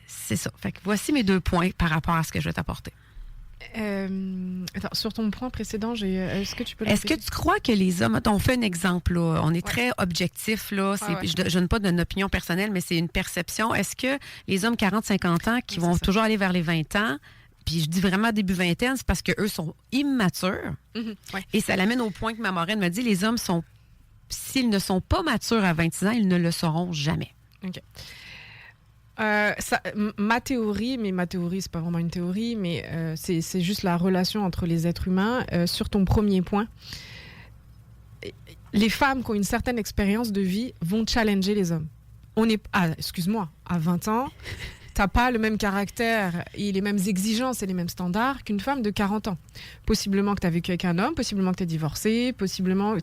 C'est ça. Fait que voici mes 2 points par rapport à ce que je vais t'apporter. Attends, sur ton point précédent, est-ce que tu peux Est-ce que tu crois que les hommes... On fait un exemple, là. On est très objectif, là. Je donne pas d'une opinion personnelle, mais c'est une perception. Est-ce que les hommes 40-50 ans qui vont toujours aller vers les 20 ans, puis je dis vraiment début vingtaine, c'est parce qu'eux sont immatures. Et ça l'amène au point que ma marraine me dit, les hommes sont... S'ils ne sont pas matures à 26 ans, ils ne le seront jamais. OK. Ma théorie, c'est pas vraiment une théorie, mais c'est juste la relation entre les êtres humains. Sur ton premier point, les femmes qui ont une certaine expérience de vie vont challenger les hommes. Excuse-moi, à 20 ans, t'as pas le même caractère et les mêmes exigences et les mêmes standards qu'une femme de 40 ans. Possiblement que t'as vécu avec un homme, possiblement que t'es divorcé, possiblement...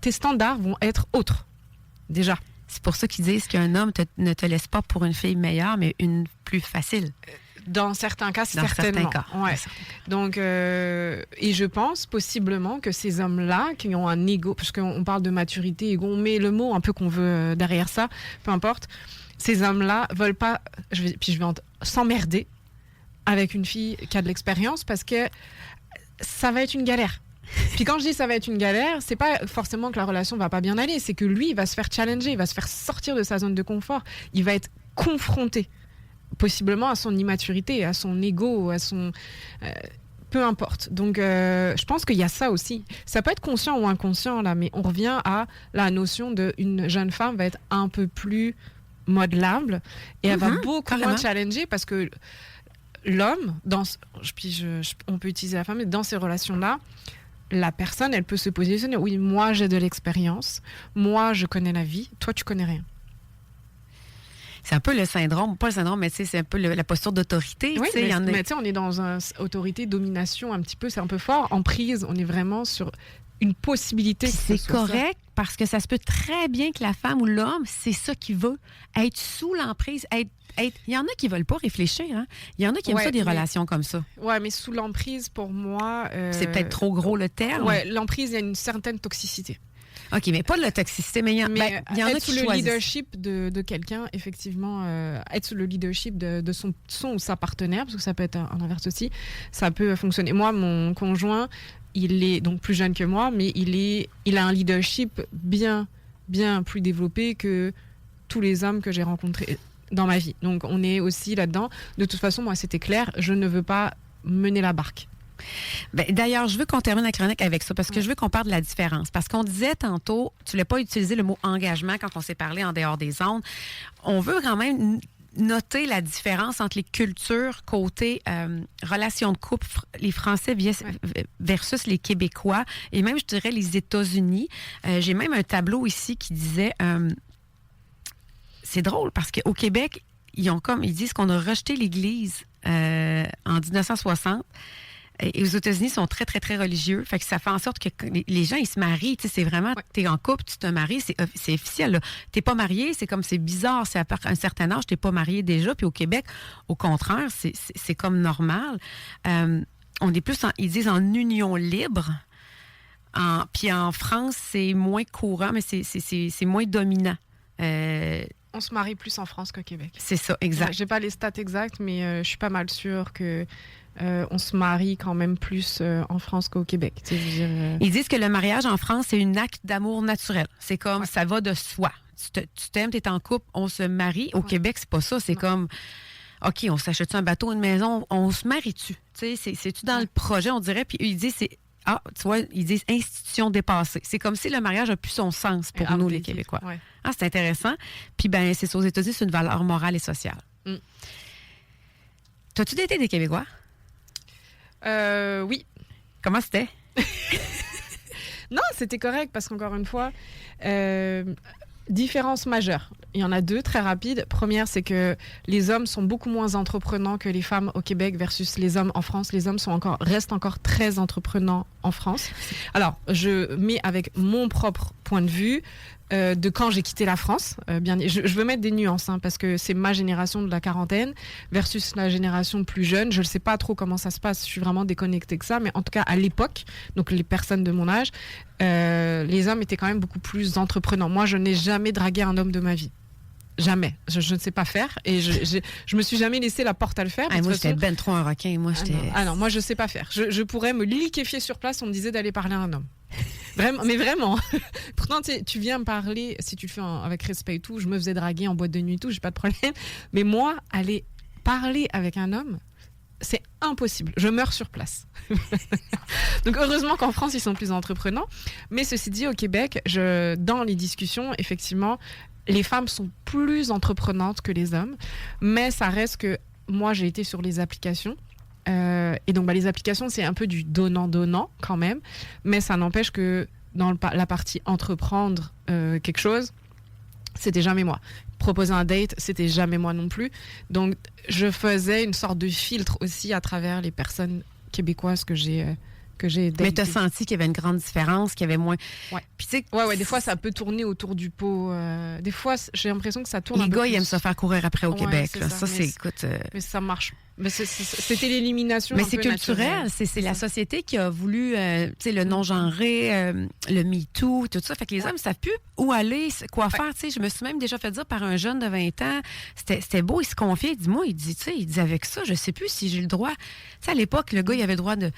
tes standards vont être autres, déjà. C'est pour ça qu'ils disent qu'un homme ne te laisse pas pour une fille meilleure, mais une plus facile. Dans certains cas, certainement. Ouais. Donc, et je pense possiblement que ces hommes-là, qui ont un ego, parce qu'on parle de maturité, ego, on met le mot un peu qu'on veut derrière ça, peu importe, ces hommes-là veulent pas, je vais s'emmerder avec une fille qui a de l'expérience, parce que ça va être une galère. Puis quand je dis ça va être une galère, c'est pas forcément que la relation va pas bien aller, c'est que lui, il va se faire challenger, il va se faire sortir de sa zone de confort, il va être confronté possiblement à son immaturité, à son ego, à son... peu importe. Donc je pense qu'il y a ça aussi. Ça peut être conscient ou inconscient, là, mais on revient à la notion d'une jeune femme va être un peu plus modelable et elle va beaucoup moins challenger, parce que l'homme, on peut utiliser la femme, mais dans ces relations-là, la personne, elle peut se positionner. Oui, moi, j'ai de l'expérience. Moi, je connais la vie. Toi, tu connais rien. C'est un peu le syndrome, pas le syndrome, mais c'est un peu la posture d'autorité. Oui, mais on est dans une autorité, domination un petit peu, c'est un peu fort. En prise, on est vraiment sur une possibilité. C'est correct, parce que ça se peut très bien que la femme ou l'homme, c'est ça qu'il veut, être sous l'emprise, il y en a qui veulent pas réfléchir, hein. Il y en a qui aiment ça, des relations comme ça. Ouais, mais sous l'emprise, pour moi... C'est peut-être trop gros le terme. Ouais, l'emprise, il y a une certaine toxicité. OK, mais pas de la toxicité, mais il y en a qui choisissent. Être sous le leadership de quelqu'un, effectivement, être sous le leadership de son ou sa partenaire, parce que ça peut être un inverse aussi, ça peut fonctionner. Moi, mon conjoint, il est donc plus jeune que moi, mais il a un leadership bien plus développé que tous les hommes que j'ai rencontrés dans ma vie. Donc, on est aussi là-dedans. De toute façon, moi, c'était clair, je ne veux pas mener la barque. Ben, d'ailleurs, je veux qu'on termine la chronique avec ça, parce que je veux qu'on parle de la différence. Parce qu'on disait tantôt, tu ne voulais pas utiliser le mot engagement quand on s'est parlé en dehors des ondes. On veut quand même noter la différence entre les cultures côté relations de couple, les Français versus les Québécois, et même, je dirais, les États-Unis. J'ai même un tableau ici qui disait... c'est drôle, parce qu'au Québec, ils disent qu'on a rejeté l'Église en 1960. Et aux États-Unis, ils sont très, très, très religieux. Fait que ça fait en sorte que les gens, ils se marient. Tu sais, c'est vraiment, t'es en couple, tu te maries, c'est officiel, là. T'es pas marié, c'est comme, c'est bizarre. C'est à un certain âge, t'es pas marié déjà. Puis au Québec, au contraire, c'est comme normal. On est plus, ils disent en union libre. Puis en France, c'est moins courant, mais c'est moins dominant. On se marie plus en France qu'au Québec. C'est ça, exact. Ouais, j'ai pas les stats exactes, mais je suis pas mal sûre que on se marie quand même plus en France qu'au Québec. Tu sais, je veux dire, Ils disent que le mariage en France, c'est un acte d'amour naturel. C'est comme, ça va de soi. Tu t'aimes, t'es en couple, on se marie. Au Québec, c'est pas ça. C'est comme, OK, on s'achète-tu un bateau, une maison, on se marie-tu? Tu sais, c'est-tu dans le projet, on dirait? Puis ils disent, tu vois, ils disent institution dépassée. C'est comme si le mariage a plus son sens pour nous, les Québécois. Ouais. Ah, c'est intéressant. Puis, ben, c'est ça, aux États-Unis, c'est une valeur morale et sociale. T'as-tu daté des Québécois? Oui. Comment c'était? Non, c'était correct parce qu'encore une fois, différence majeure. Il y en a deux très rapides. Première, c'est que les hommes sont beaucoup moins entreprenants que les femmes au Québec versus les hommes en France. Les hommes restent encore très entreprenants en France. Alors, je mets avec mon propre point de vue de quand j'ai quitté la France. Je veux mettre des nuances parce que c'est ma génération de la quarantaine versus la génération plus jeune. Je ne sais pas trop comment ça se passe. Je suis vraiment déconnectée que ça. Mais en tout cas, à l'époque, donc les personnes de mon âge, les hommes étaient quand même beaucoup plus entreprenants. Moi, je n'ai jamais dragué un homme de ma vie. Jamais. Je ne sais pas faire. Et je me suis jamais laissé la porte à le faire. Moi, j'étais ben trop un requin. Moi, non, moi, je sais pas faire. Je pourrais me liquéfier sur place. On me disait d'aller parler à un homme. Vraiment, mais vraiment. Pourtant, tu viens me parler, si tu le fais avec respect et tout, je me faisais draguer en boîte de nuit et tout, j'ai pas de problème. Mais moi, aller parler avec un homme, c'est impossible. Je meurs sur place. Donc, heureusement qu'en France, ils sont plus entreprenants. Mais ceci dit, au Québec, dans les discussions, effectivement, les femmes sont plus entreprenantes que les hommes. Mais ça reste que moi, j'ai été sur les applications. Et donc, les applications, c'est un peu du donnant-donnant quand même. Mais ça n'empêche que dans la partie entreprendre quelque chose, c'était jamais moi. Proposer un date, c'était jamais moi non plus. Donc, je faisais une sorte de filtre aussi à travers les personnes québécoises que j'ai datées. Mais tu as senti qu'il y avait une grande différence, qu'il y avait moins... Ouais. Puis, tu sais, ouais, des fois, ça peut tourner autour du pot. Des fois, j'ai l'impression que ça tourne un peu les gars, plus. ils aiment se faire courir après au Québec. C'est là. ça, C'est, écoute... Mais ça marche. Mais c'était l'élimination. Mais un c'est peu culturel. naturelle. C'est la société qui a voulu, tu sais, le non-genré, le MeToo, tout ça. Fait que les hommes ne savent plus où aller, quoi faire. Tu sais, je me suis même déjà fait dire par un jeune de 20 ans, c'était beau, il se confiait, il dit, moi, il dit, avec ça, je sais plus si j'ai le droit. Tu sais, à l'époque, le gars, il avait le droit de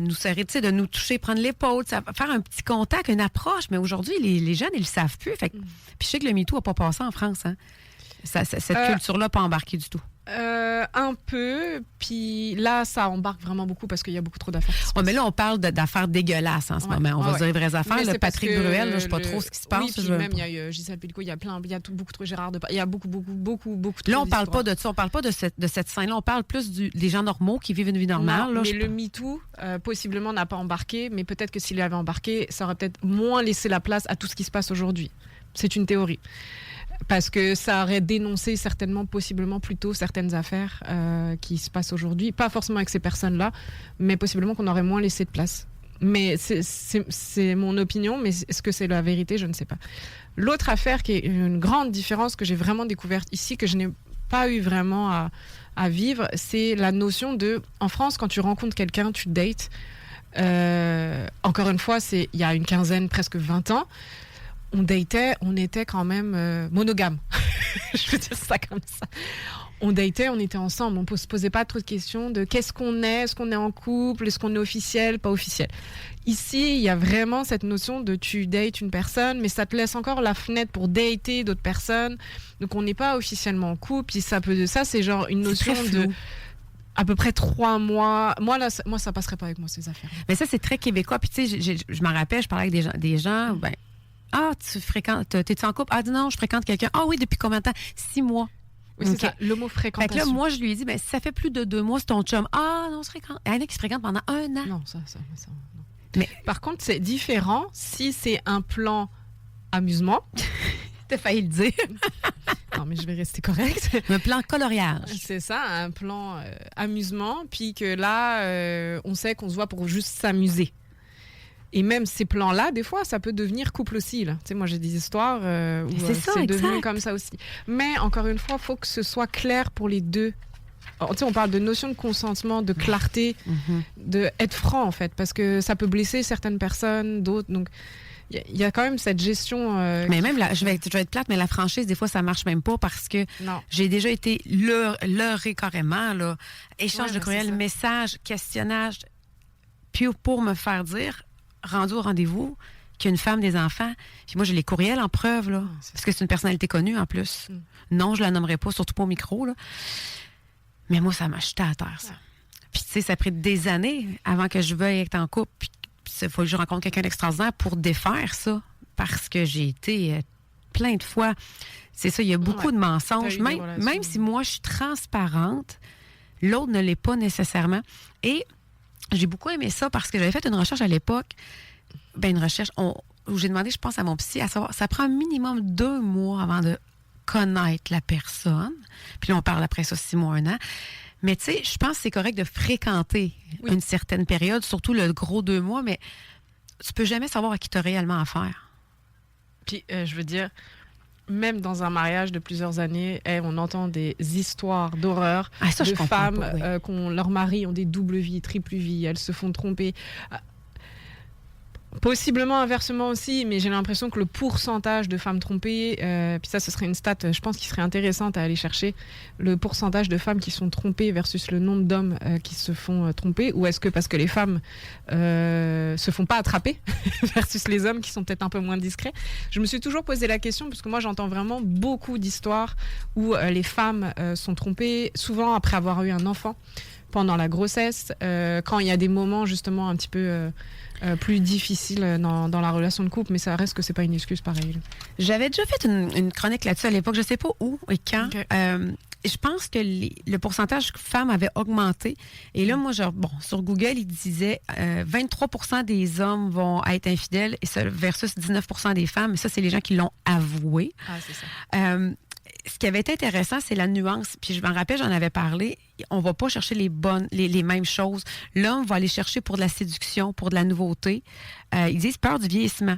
nous serrer, de nous toucher, prendre l'épaule, faire un petit contact, une approche. Mais aujourd'hui, les jeunes, ils le savent plus. Fait que, puis je sais que le MeToo n'a pas passé en France. Hein. Cette culture-là n'a pas embarqué du tout. Un peu, puis là, ça embarque vraiment beaucoup parce qu'il y a beaucoup trop d'affaires. Ouais, mais là, on parle d'affaires dégueulasses en ce moment. On va dire les vraies affaires. Le Patrick Bruel, je ne sais pas trop ce qui se passe. Oui, puis même, il y a Gisèle Picot, il y a beaucoup trop Gérard Depardieu. Il y a beaucoup trop. Là, on parle pas de ça. On parle pas de cette scène-là. On parle plus des gens normaux qui vivent une vie normale. Non, mais le MeToo, possiblement, n'a pas embarqué, mais peut-être que s'il avait embarqué, ça aurait peut-être moins laissé la place à tout ce qui se passe aujourd'hui. C'est une théorie. Parce que ça aurait dénoncé certainement, possiblement plutôt certaines affaires qui se passent aujourd'hui. Pas forcément avec ces personnes-là, mais possiblement qu'on aurait moins laissé de place. Mais c'est mon opinion, mais est-ce que c'est la vérité? Je ne sais pas. L'autre affaire qui est une grande différence que j'ai vraiment découverte ici, que je n'ai pas eu vraiment à vivre, c'est la notion de... En France, quand tu rencontres quelqu'un, tu dates. Encore une fois, il y a une quinzaine, presque 20 ans. On datait, on était quand même monogame. Je veux dire ça comme ça. On datait, on était ensemble. On ne se posait pas trop de questions de qu'est-ce qu'on est, est-ce qu'on est en couple, est-ce qu'on est officiel, pas officiel. Ici, il y a vraiment cette notion de tu dates une personne, mais ça te laisse encore la fenêtre pour dater d'autres personnes. Donc on n'est pas officiellement en couple. Puis ça c'est genre une notion de... à peu près 3 mois. Moi, ça passerait pas avec moi, ces affaires. Mais ça, c'est très québécois. Puis tu sais, je m'en rappelle, je parlais avec des gens ben, ah, t'es-tu en couple? Ah, non, je fréquente quelqu'un. Ah oui, depuis combien de temps? 6 mois. Oui, c'est ça, le mot fréquentation. Fait que là, moi, je lui ai dit, ben, si ça fait plus de 2 mois, c'est ton chum. Ah, non, on se fréquente. Il y en a qui se fréquentent pendant 1 an. Non, ça non. Mais par contre, c'est différent si c'est un plan amusement. T'as failli le dire. Non, mais je vais rester correcte. Un plan coloriage. C'est ça, un plan amusement. Puis que là, on sait qu'on se voit pour juste s'amuser. Et même ces plans-là, des fois, ça peut devenir couple aussi. Là. Tu sais, moi, j'ai des histoires où c'est devenu comme ça aussi. Mais encore une fois, il faut que ce soit clair pour les deux on parle de notion de consentement, de clarté, de être franc en fait, parce que ça peut blesser certaines personnes, d'autres. Donc il y a quand même cette gestion. Mais même, je vais être plate, mais la franchise, des fois, ça marche même pas parce que j'ai déjà été leurrée carrément. Là. Échange de courriel, message, questionnage. Puis pour me faire dire, rendu au rendez-vous, qu'il y a une femme, des enfants. Puis moi, j'ai les courriels en preuve, là, parce que c'est une personnalité connue en plus. Non, je la nommerai pas, surtout pas au micro. Là. Mais moi, ça m'a jeté à terre, ça. Puis tu sais, ça a pris des années avant que je veuille être en couple. Puis il faut que je rencontre quelqu'un d'extraordinaire pour défaire ça. Parce que j'ai été plein de fois. C'est ça, il y a beaucoup de mensonges. Même si moi, je suis transparente, l'autre ne l'est pas nécessairement. Et j'ai beaucoup aimé ça parce que j'avais fait une recherche à l'époque. Une recherche où j'ai demandé, je pense, à mon psy, à savoir, ça prend un minimum 2 mois avant de connaître la personne. Puis là, on parle après ça 6 mois, 1 an. Mais tu sais, je pense que c'est correct de fréquenter une certaine période, surtout le gros 2 mois, mais tu peux jamais savoir à qui tu as réellement affaire. Puis, je veux dire, même dans un mariage de plusieurs années, on entend des histoires d'horreur de femmes leurs maris ont des doubles vies, triples vies, elles se font tromper. Possiblement inversement aussi, mais j'ai l'impression que le pourcentage de femmes trompées, puis ça, ce serait une stat, je pense, qui serait intéressante à aller chercher, le pourcentage de femmes qui sont trompées versus le nombre d'hommes qui se font tromper, ou est-ce que parce que les femmes se font pas attraper versus les hommes qui sont peut-être un peu moins discrets. Je me suis toujours posé la question, parce que moi, j'entends vraiment beaucoup d'histoires où les femmes sont trompées, souvent après avoir eu un enfant, pendant la grossesse, quand il y a des moments justement un petit peu plus difficiles dans la relation de couple, mais ça reste que c'est pas une excuse pareille. J'avais déjà fait une chronique là-dessus à l'époque, je sais pas où et quand. Okay. Je pense que le pourcentage femmes avait augmenté. Et là, moi, sur Google, il disait 23% des hommes vont être infidèles et ça, versus 19% des femmes. Mais ça, c'est les gens qui l'ont avoué. Ah, c'est ça. Ce qui avait été intéressant, c'est la nuance. Puis je m'en rappelle, j'en avais parlé. On va pas chercher les mêmes choses. L'homme va aller chercher pour de la séduction, pour de la nouveauté. Ils disent peur du vieillissement.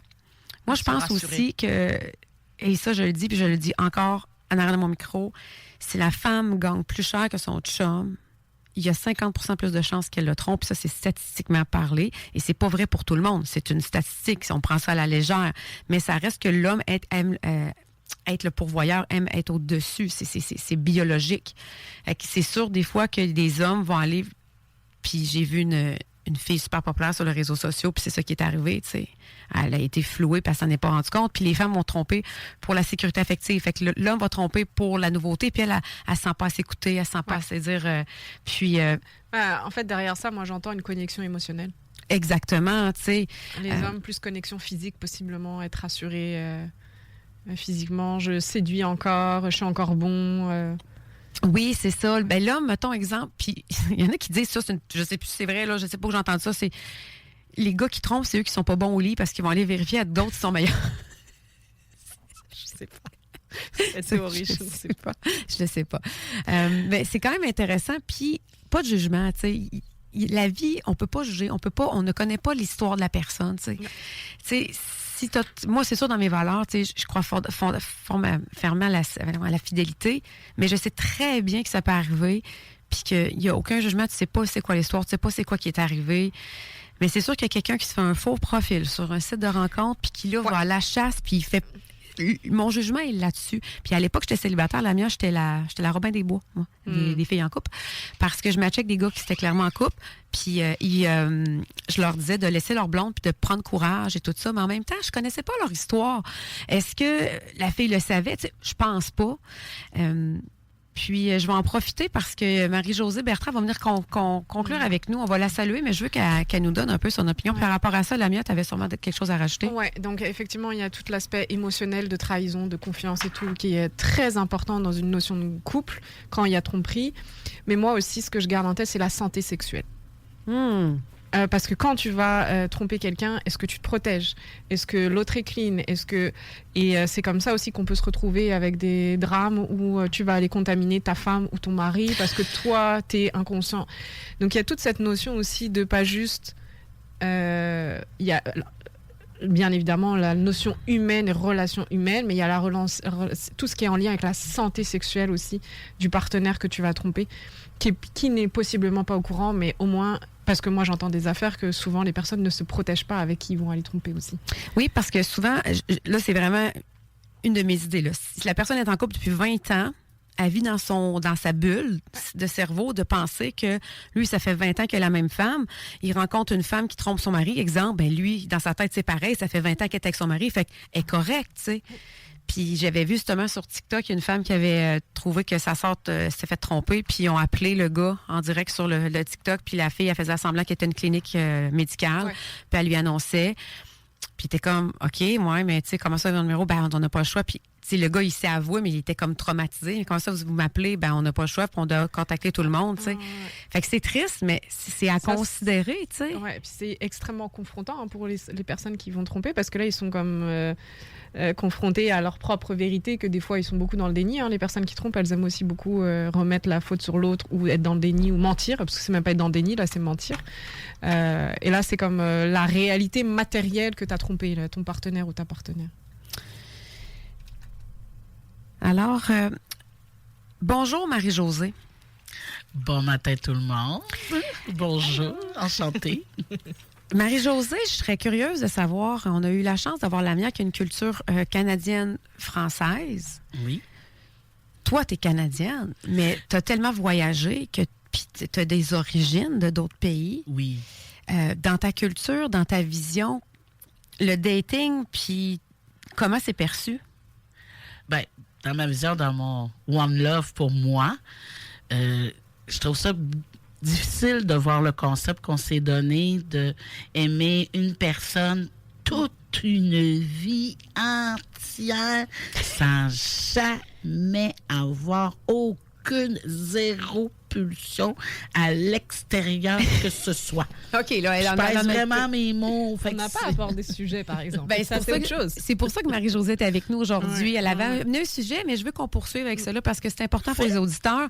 Moi, je pense aussi que, et ça, je le dis, puis je le dis encore en arrière de mon micro, si la femme gagne plus cher que son chum, il y a 50% plus de chances qu'elle le trompe. Puis ça, c'est statistiquement parlé. Et c'est pas vrai pour tout le monde. C'est une statistique. On prend ça à la légère. Mais ça reste que l'homme aime être le pourvoyeur, aime être au-dessus. C'est biologique. C'est sûr, des fois, que des hommes vont aller... Puis j'ai vu une fille super populaire sur les réseaux sociaux, puis c'est ça qui est arrivé, tu sais. Elle a été flouée, puis elle s'en est pas rendue compte. Puis les femmes vont tromper pour la sécurité affective. Fait que l'homme va tromper pour la nouveauté, puis elle ne sent pas à s'écouter, elle ne sent pas à se dire... en fait, derrière ça, moi, j'entends une connexion émotionnelle. Exactement, tu sais. Les hommes, plus connexion physique, possiblement, être rassurés... physiquement, je séduis encore, je suis encore bon. Oui, c'est ça. Ben là, mettons exemple, puis il y en a qui disent ça, je sais plus si c'est vrai, là, je sais pas où j'entends ça, c'est les gars qui trompent, c'est eux qui sont pas bons au lit parce qu'ils vont aller vérifier à d'autres qui sont meilleurs. Je sais pas. C'est horrible, je sais pas. Je le sais pas. Mais c'est quand même intéressant, puis pas de jugement, tu sais. La vie, on peut pas juger, on ne connaît pas l'histoire de la personne, tu sais. Moi, c'est sûr, dans mes valeurs, je crois fermement à la fidélité, mais je sais très bien que ça peut arriver, puis qu'il n'y a aucun jugement, tu sais pas c'est quoi l'histoire, tu sais pas c'est quoi qui est arrivé. Mais c'est sûr qu'il y a quelqu'un qui se fait un faux profil sur un site de rencontre, puis qui là va à la chasse, puis il fait... Mon jugement est là-dessus. Puis à l'époque, j'étais célibataire. La mienne, j'étais la Robin des Bois, moi, des filles en couple. Parce que je matchais avec des gars qui étaient clairement en couple. Puis je leur disais de laisser leur blonde puis de prendre courage et tout ça. Mais en même temps, je connaissais pas leur histoire. Est-ce que la fille le savait? Je pense pas. Puis, je vais en profiter parce que Marie-Josée Bertrand va venir conclure avec nous. On va la saluer, mais je veux qu'elle nous donne un peu son opinion. Par rapport à ça, Lamia, tu avais sûrement quelque chose à rajouter. Oui, donc effectivement, il y a tout l'aspect émotionnel de trahison, de confiance et tout, qui est très important dans une notion de couple, quand il y a tromperie. Mais moi aussi, ce que je garde en tête, c'est la santé sexuelle. Parce que quand tu vas tromper quelqu'un, est-ce que tu te protèges? Est-ce que l'autre est clean? Et c'est comme ça aussi qu'on peut se retrouver avec des drames où tu vas aller contaminer ta femme ou ton mari parce que toi, t'es inconscient. Donc il y a toute cette notion aussi de pas juste... bien évidemment la notion humaine et relation humaine, mais il y a tout ce qui est en lien avec la santé sexuelle aussi du partenaire que tu vas tromper, qui n'est possiblement pas au courant, mais au moins, parce que moi j'entends des affaires que souvent les personnes ne se protègent pas avec qui ils vont aller tromper aussi. Oui, parce que souvent, là c'est vraiment une de mes idées. Là. Si la personne est en couple depuis 20 ans, elle vit dans sa bulle de cerveau de penser que lui, ça fait 20 ans qu'il a la même femme. Il rencontre une femme qui trompe son mari. Exemple, ben lui, dans sa tête, c'est pareil. Ça fait 20 ans qu'elle est avec son mari. Fait qu'elle est correcte, tu sais. Puis j'avais vu justement sur TikTok une femme qui avait trouvé que sa sœur s'est fait tromper. Puis ils ont appelé le gars en direct sur le TikTok. Puis la fille, elle faisait semblant qu'elle était une clinique médicale. Ouais. Puis elle lui annonçait. Puis t'es comme, OK, ouais, mais tu sais, comment ça, le numéro? Ben, on n'a pas le choix. Puis, tu sais, le gars, il s'est avoué, mais il était comme traumatisé. Comment ça, vous m'appelez? Ben, on n'a pas le choix, puis on doit contacter tout le monde, tu sais. Fait que c'est triste, mais c'est à considérer, tu sais. Ouais, puis c'est extrêmement confrontant pour les personnes qui vont tromper, parce que là, ils sont comme confrontés à leur propre vérité, que des fois, ils sont beaucoup dans le déni. Hein. Les personnes qui trompent, elles aiment aussi beaucoup remettre la faute sur l'autre, ou être dans le déni, ou mentir, parce que c'est même pas être dans le déni, là, c'est mentir. Et là, c'est comme la réalité matérielle que tu as trompé, là, ton partenaire ou ta partenaire. Alors, bonjour Marie-Josée. Bon matin tout le monde. Bonjour, enchantée. Marie-Josée, je serais curieuse de savoir, on a eu la chance d'avoir Lamia qui a une culture canadienne-française. Oui. Toi, tu es canadienne, mais tu as tellement voyagé que tu as des origines de d'autres pays. Oui. Dans ta culture, dans ta vision, le dating, puis comment c'est perçu? Ben, dans ma vision, dans mon One Love pour moi, je trouve ça difficile de voir le concept qu'on s'est donné d'aimer une personne toute une vie entière sans jamais avoir zéro pulsion à l'extérieur que ce soit. OK, là, je pèse vraiment mes mots. On n'a pas abordé ce sujet, par exemple. Ben, c'est autre chose. C'est pour ça que Marie-Josée est avec nous aujourd'hui. Ouais. Elle avait amené un sujet, mais je veux qu'on poursuive avec cela parce que c'est important pour les auditeurs.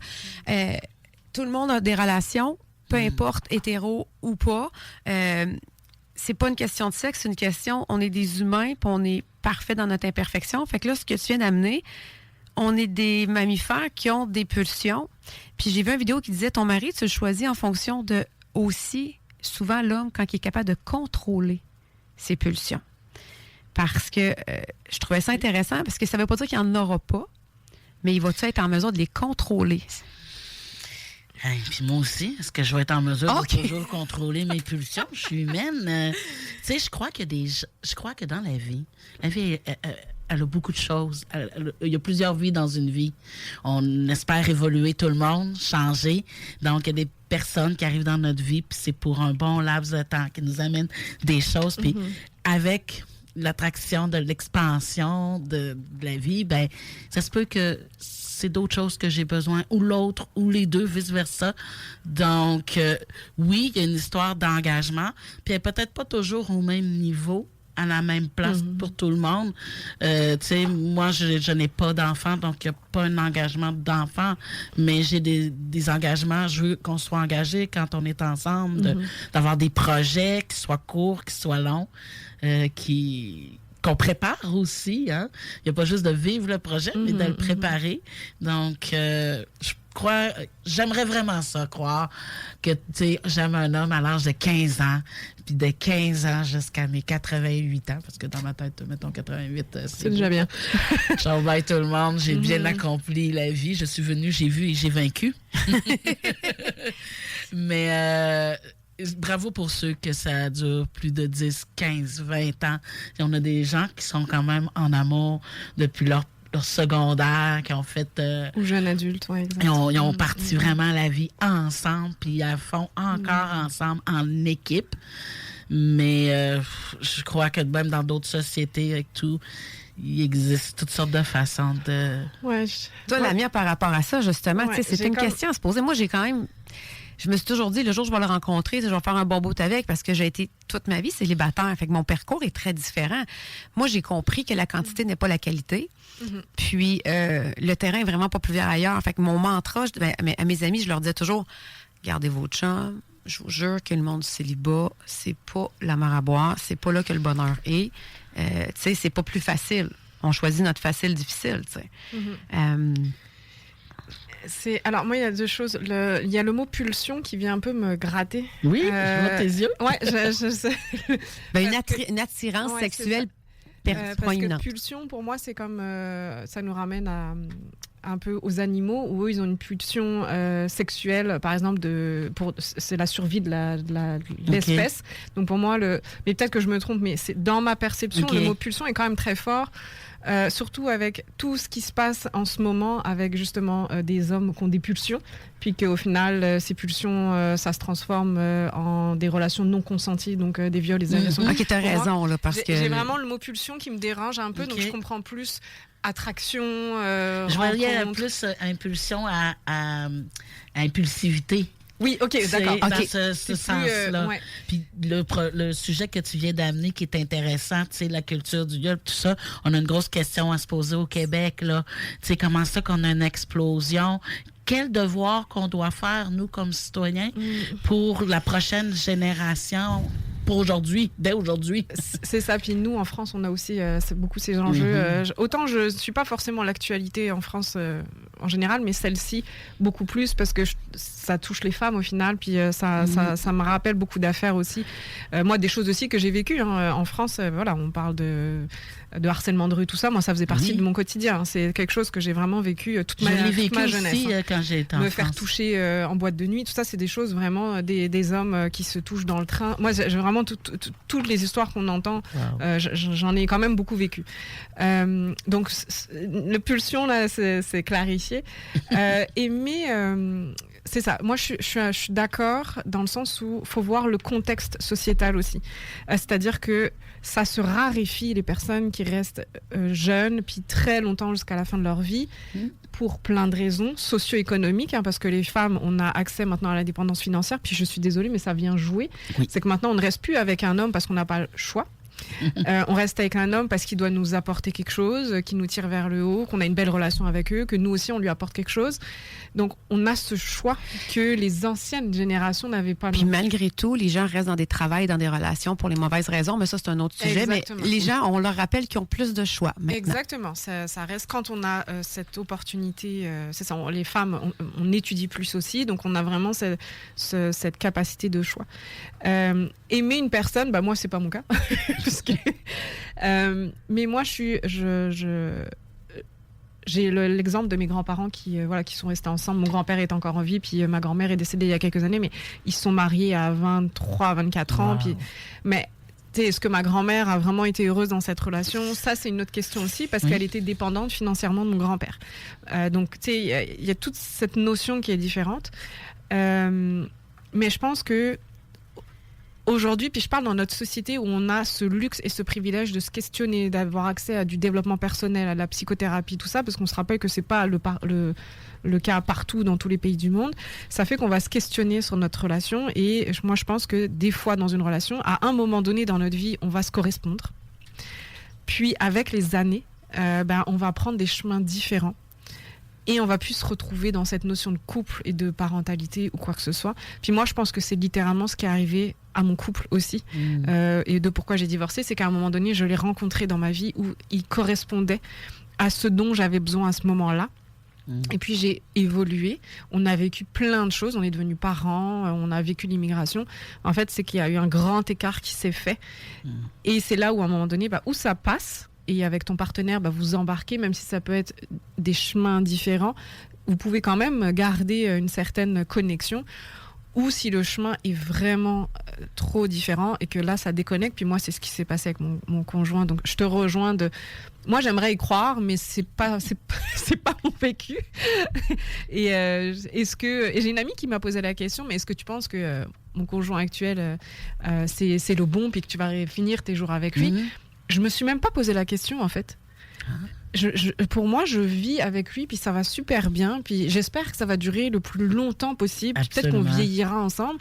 Tout le monde a des relations, peu importe, hétéro ou pas. C'est pas une question de sexe, c'est une question, on est des humains, puis on est parfait dans notre imperfection. Fait que là, ce que tu viens d'amener, on est des mammifères qui ont des pulsions. Puis j'ai vu une vidéo qui disait, ton mari, tu le choisis en fonction de, aussi, souvent l'homme, quand il est capable de contrôler ses pulsions. Parce que je trouvais ça intéressant, parce que ça veut pas dire qu'il n'y en aura pas, mais il va-tu être en mesure de les contrôler? Hey, puis moi aussi, est-ce que je vais être en mesure de toujours contrôler mes pulsions? Je suis humaine. Tu sais, je crois que dans la vie, elle a beaucoup de choses. Il y a plusieurs vies dans une vie. On espère évoluer tout le monde, changer. Donc, il y a des personnes qui arrivent dans notre vie, puis c'est pour un bon laps de temps, qui nous amènent des choses. Puis avec l'attraction de l'expansion de la vie, ben ça se peut que c'est d'autres choses que j'ai besoin, ou l'autre, ou les deux, vice-versa. Donc, oui, il y a une histoire d'engagement, puis elle n'est peut-être pas toujours au même niveau, à la même place pour tout le monde. Tu sais, moi, je n'ai pas d'enfant, donc il n'y a pas un engagement d'enfant, mais j'ai des engagements. Je veux qu'on soit engagés quand on est ensemble, d'avoir des projets qui soient courts, qui soient longs, qu'on prépare aussi. Hein? Il n'y a pas juste de vivre le projet, mais de le préparer. Donc, j'aimerais vraiment ça, croire que, tu sais, j'aime un homme à l'âge de 15 ans, puis de 15 ans jusqu'à mes 88 ans, parce que dans ma tête, mettons 88, c'est déjà bien. J'envoie tout le monde, j'ai bien accompli la vie, je suis venue, j'ai vu et j'ai vaincu. Mais bravo pour ceux que ça dure plus de 10, 15, 20 ans. Et on a des gens qui sont quand même en amour depuis leur secondaire, qui ont fait... Ou jeunes adultes, oui, exactement. Ils ont parti vraiment la vie ensemble, puis ils font encore ensemble, en équipe. Mais je crois que même dans d'autres sociétés, avec tout, il existe toutes sortes de façons de... Ouais, Toi, Lamia, par rapport à ça, justement, c'est une question à se poser. Moi, j'ai quand même... Je me suis toujours dit, le jour où je vais le rencontrer, je vais faire un bon bout avec parce que j'ai été toute ma vie célibataire. Fait que mon parcours est très différent. Moi, j'ai compris que la quantité n'est pas la qualité. Puis, le terrain est vraiment populaire ailleurs. Fait que mon mantra, à mes amis, je leur disais toujours, gardez vos chums, je vous jure que le monde du célibat, c'est pas la mer à boire, c'est pas là que le bonheur est. Tu sais, c'est pas plus facile. On choisit notre facile difficile, tu sais. Alors, moi, il y a deux choses. Il y a le mot pulsion qui vient un peu me gratter. Oui, je vois tes yeux. Ouais, je sais. Une attirance sexuelle parce que proéminente. pulsion, pour moi, c'est comme... ça nous ramène un peu aux animaux, où eux, ils ont une pulsion sexuelle, par exemple, c'est la survie de l'espèce. Donc, pour moi, mais peut-être que je me trompe, mais c'est dans ma perception, le mot pulsion est quand même très fort. Surtout avec tout ce qui se passe en ce moment avec justement des hommes qui ont des pulsions, puis qu'au final, ces pulsions, ça se transforme en des relations non consenties, donc des viols, des agressions. Ok, t'as raison, là, parce que... J'ai vraiment le mot pulsion qui me dérange un peu, donc je comprends plus attraction, je voyais plus impulsion à impulsivité. Oui, ok, d'accord. Dans ce sens-là. Ouais. Puis le sujet que tu viens d'amener qui est intéressant, tu sais, la culture du viol, tout ça, on a une grosse question à se poser au Québec, là. Tu sais, comment ça qu'on a une explosion? Quel devoir qu'on doit faire, nous, comme citoyens, pour la prochaine génération, pour aujourd'hui, dès aujourd'hui? C'est ça. Puis nous, en France, on a aussi beaucoup ces enjeux. Autant je ne suis pas forcément l'actualité en France en général, mais celle-ci, beaucoup plus, parce que ça touche les femmes au final. Puis ça me rappelle beaucoup d'affaires aussi. Moi, des choses aussi que j'ai vécues. En France, voilà, on parle de harcèlement de rue, tout ça. Moi, ça faisait partie de mon quotidien. C'est quelque chose que j'ai vraiment vécu toute ma jeunesse. Aussi, quand j'ai été en Me France. faire toucher en boîte de nuit, tout ça, c'est des choses vraiment, des hommes qui se touchent dans le train. Moi, j'ai vraiment toutes les histoires qu'on entend, j'en ai quand même beaucoup vécu. Donc, le pulsion, là, c'est clarifié. C'est ça. Moi, je suis d'accord dans le sens où il faut voir le contexte sociétal aussi. C'est-à-dire que ça se raréfie les personnes qui restent jeunes, puis très longtemps jusqu'à la fin de leur vie, pour plein de raisons socio-économiques, parce que les femmes, on a accès maintenant à l'indépendance financière, puis je suis désolée, mais ça vient jouer. Oui. C'est que maintenant, on ne reste plus avec un homme parce qu'on n'a pas le choix. On reste avec un homme parce qu'il doit nous apporter quelque chose, qui nous tire vers le haut, qu'on a une belle relation avec eux, que nous aussi on lui apporte quelque chose. Donc on a ce choix que les anciennes générations n'avaient pas. Puis malgré tout, les gens restent dans des travails, dans des relations pour les mauvaises raisons, mais ça c'est un autre sujet. Exactement. Mais les gens, on leur rappelle qu'ils ont plus de choix maintenant. Exactement, ça reste quand on a cette opportunité, c'est ça, les femmes, on étudie plus aussi, donc on a vraiment cette capacité de choix. Aimer une personne, moi c'est pas mon cas. Mais moi, j'ai l'exemple de mes grands-parents qui sont restés ensemble. Mon grand-père est encore en vie, puis ma grand-mère est décédée il y a quelques années, mais ils se sont mariés à 23, 24 ans. Puis, mais est-ce que ma grand-mère a vraiment été heureuse dans cette relation? Ça, c'est une autre question aussi, parce qu'elle était dépendante financièrement de mon grand-père. Donc, il y a toute cette notion qui est différente. Mais je pense que aujourd'hui, puis je parle dans notre société où on a ce luxe et ce privilège de se questionner, d'avoir accès à du développement personnel, à la psychothérapie, tout ça, parce qu'on se rappelle que c'est pas le cas partout dans tous les pays du monde. Ça fait qu'on va se questionner sur notre relation, et moi je pense que des fois dans une relation, à un moment donné dans notre vie, on va se correspondre. Puis avec les années, on va prendre des chemins différents. Et on va plus se retrouver dans cette notion de couple et de parentalité ou quoi que ce soit. Puis moi, je pense que c'est littéralement ce qui est arrivé à mon couple aussi. Et de pourquoi j'ai divorcé, c'est qu'à un moment donné, je l'ai rencontré dans ma vie où il correspondait à ce dont j'avais besoin à ce moment-là. Et puis j'ai évolué, on a vécu plein de choses, on est devenus parents, on a vécu l'immigration. En fait, c'est qu'il y a eu un grand écart qui s'est fait. Et c'est là où à un moment donné, où ça passe, et avec ton partenaire, vous embarquez, même si ça peut être des chemins différents, vous pouvez quand même garder une certaine connexion. Ou si le chemin est vraiment trop différent et que là, ça déconnecte. Puis moi, c'est ce qui s'est passé avec mon conjoint. Donc, je te rejoins Moi, j'aimerais y croire, mais c'est pas mon vécu. Et j'ai une amie qui m'a posé la question, mais est-ce que tu penses que mon conjoint actuel, c'est le bon, puis que tu vas finir tes jours avec lui? Je me suis même pas posé la question, en fait. Pour moi, je vis avec lui, puis ça va super bien. Puis j'espère que ça va durer le plus longtemps possible. Peut-être qu'on vieillira ensemble.